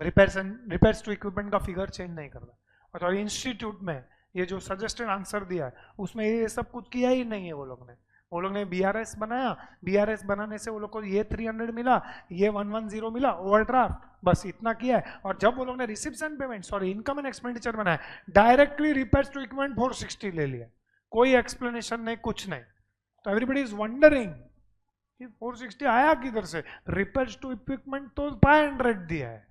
रिपेयर्स टू इक्विपमेंट का फिगर चेंज नहीं करता। और इंस्टीट्यूट में ये जो सजेस्टेड आंसर दिया है उसमें ये सब कुछ किया ही नहीं है। वो लोग ने BRS बनाया, BRS बनाने से वो लोग को ये 300 मिला, ये 110 मिला ओवरड्राफ्ट, बस इतना किया है। और जब वो लोग ने receipts and payment, sorry income and expenditure बनाया, डायरेक्टली रिपेयर्स टू इक्विपमेंट 460 ले लिया, कोई एक्सप्लेनेशन नहीं, कुछ नहीं। तो एवरीबडी इज वंडरिंग कि 460 आया किधर से, रिपेयर्स टू इक्विपमेंट तो 500 दिया है।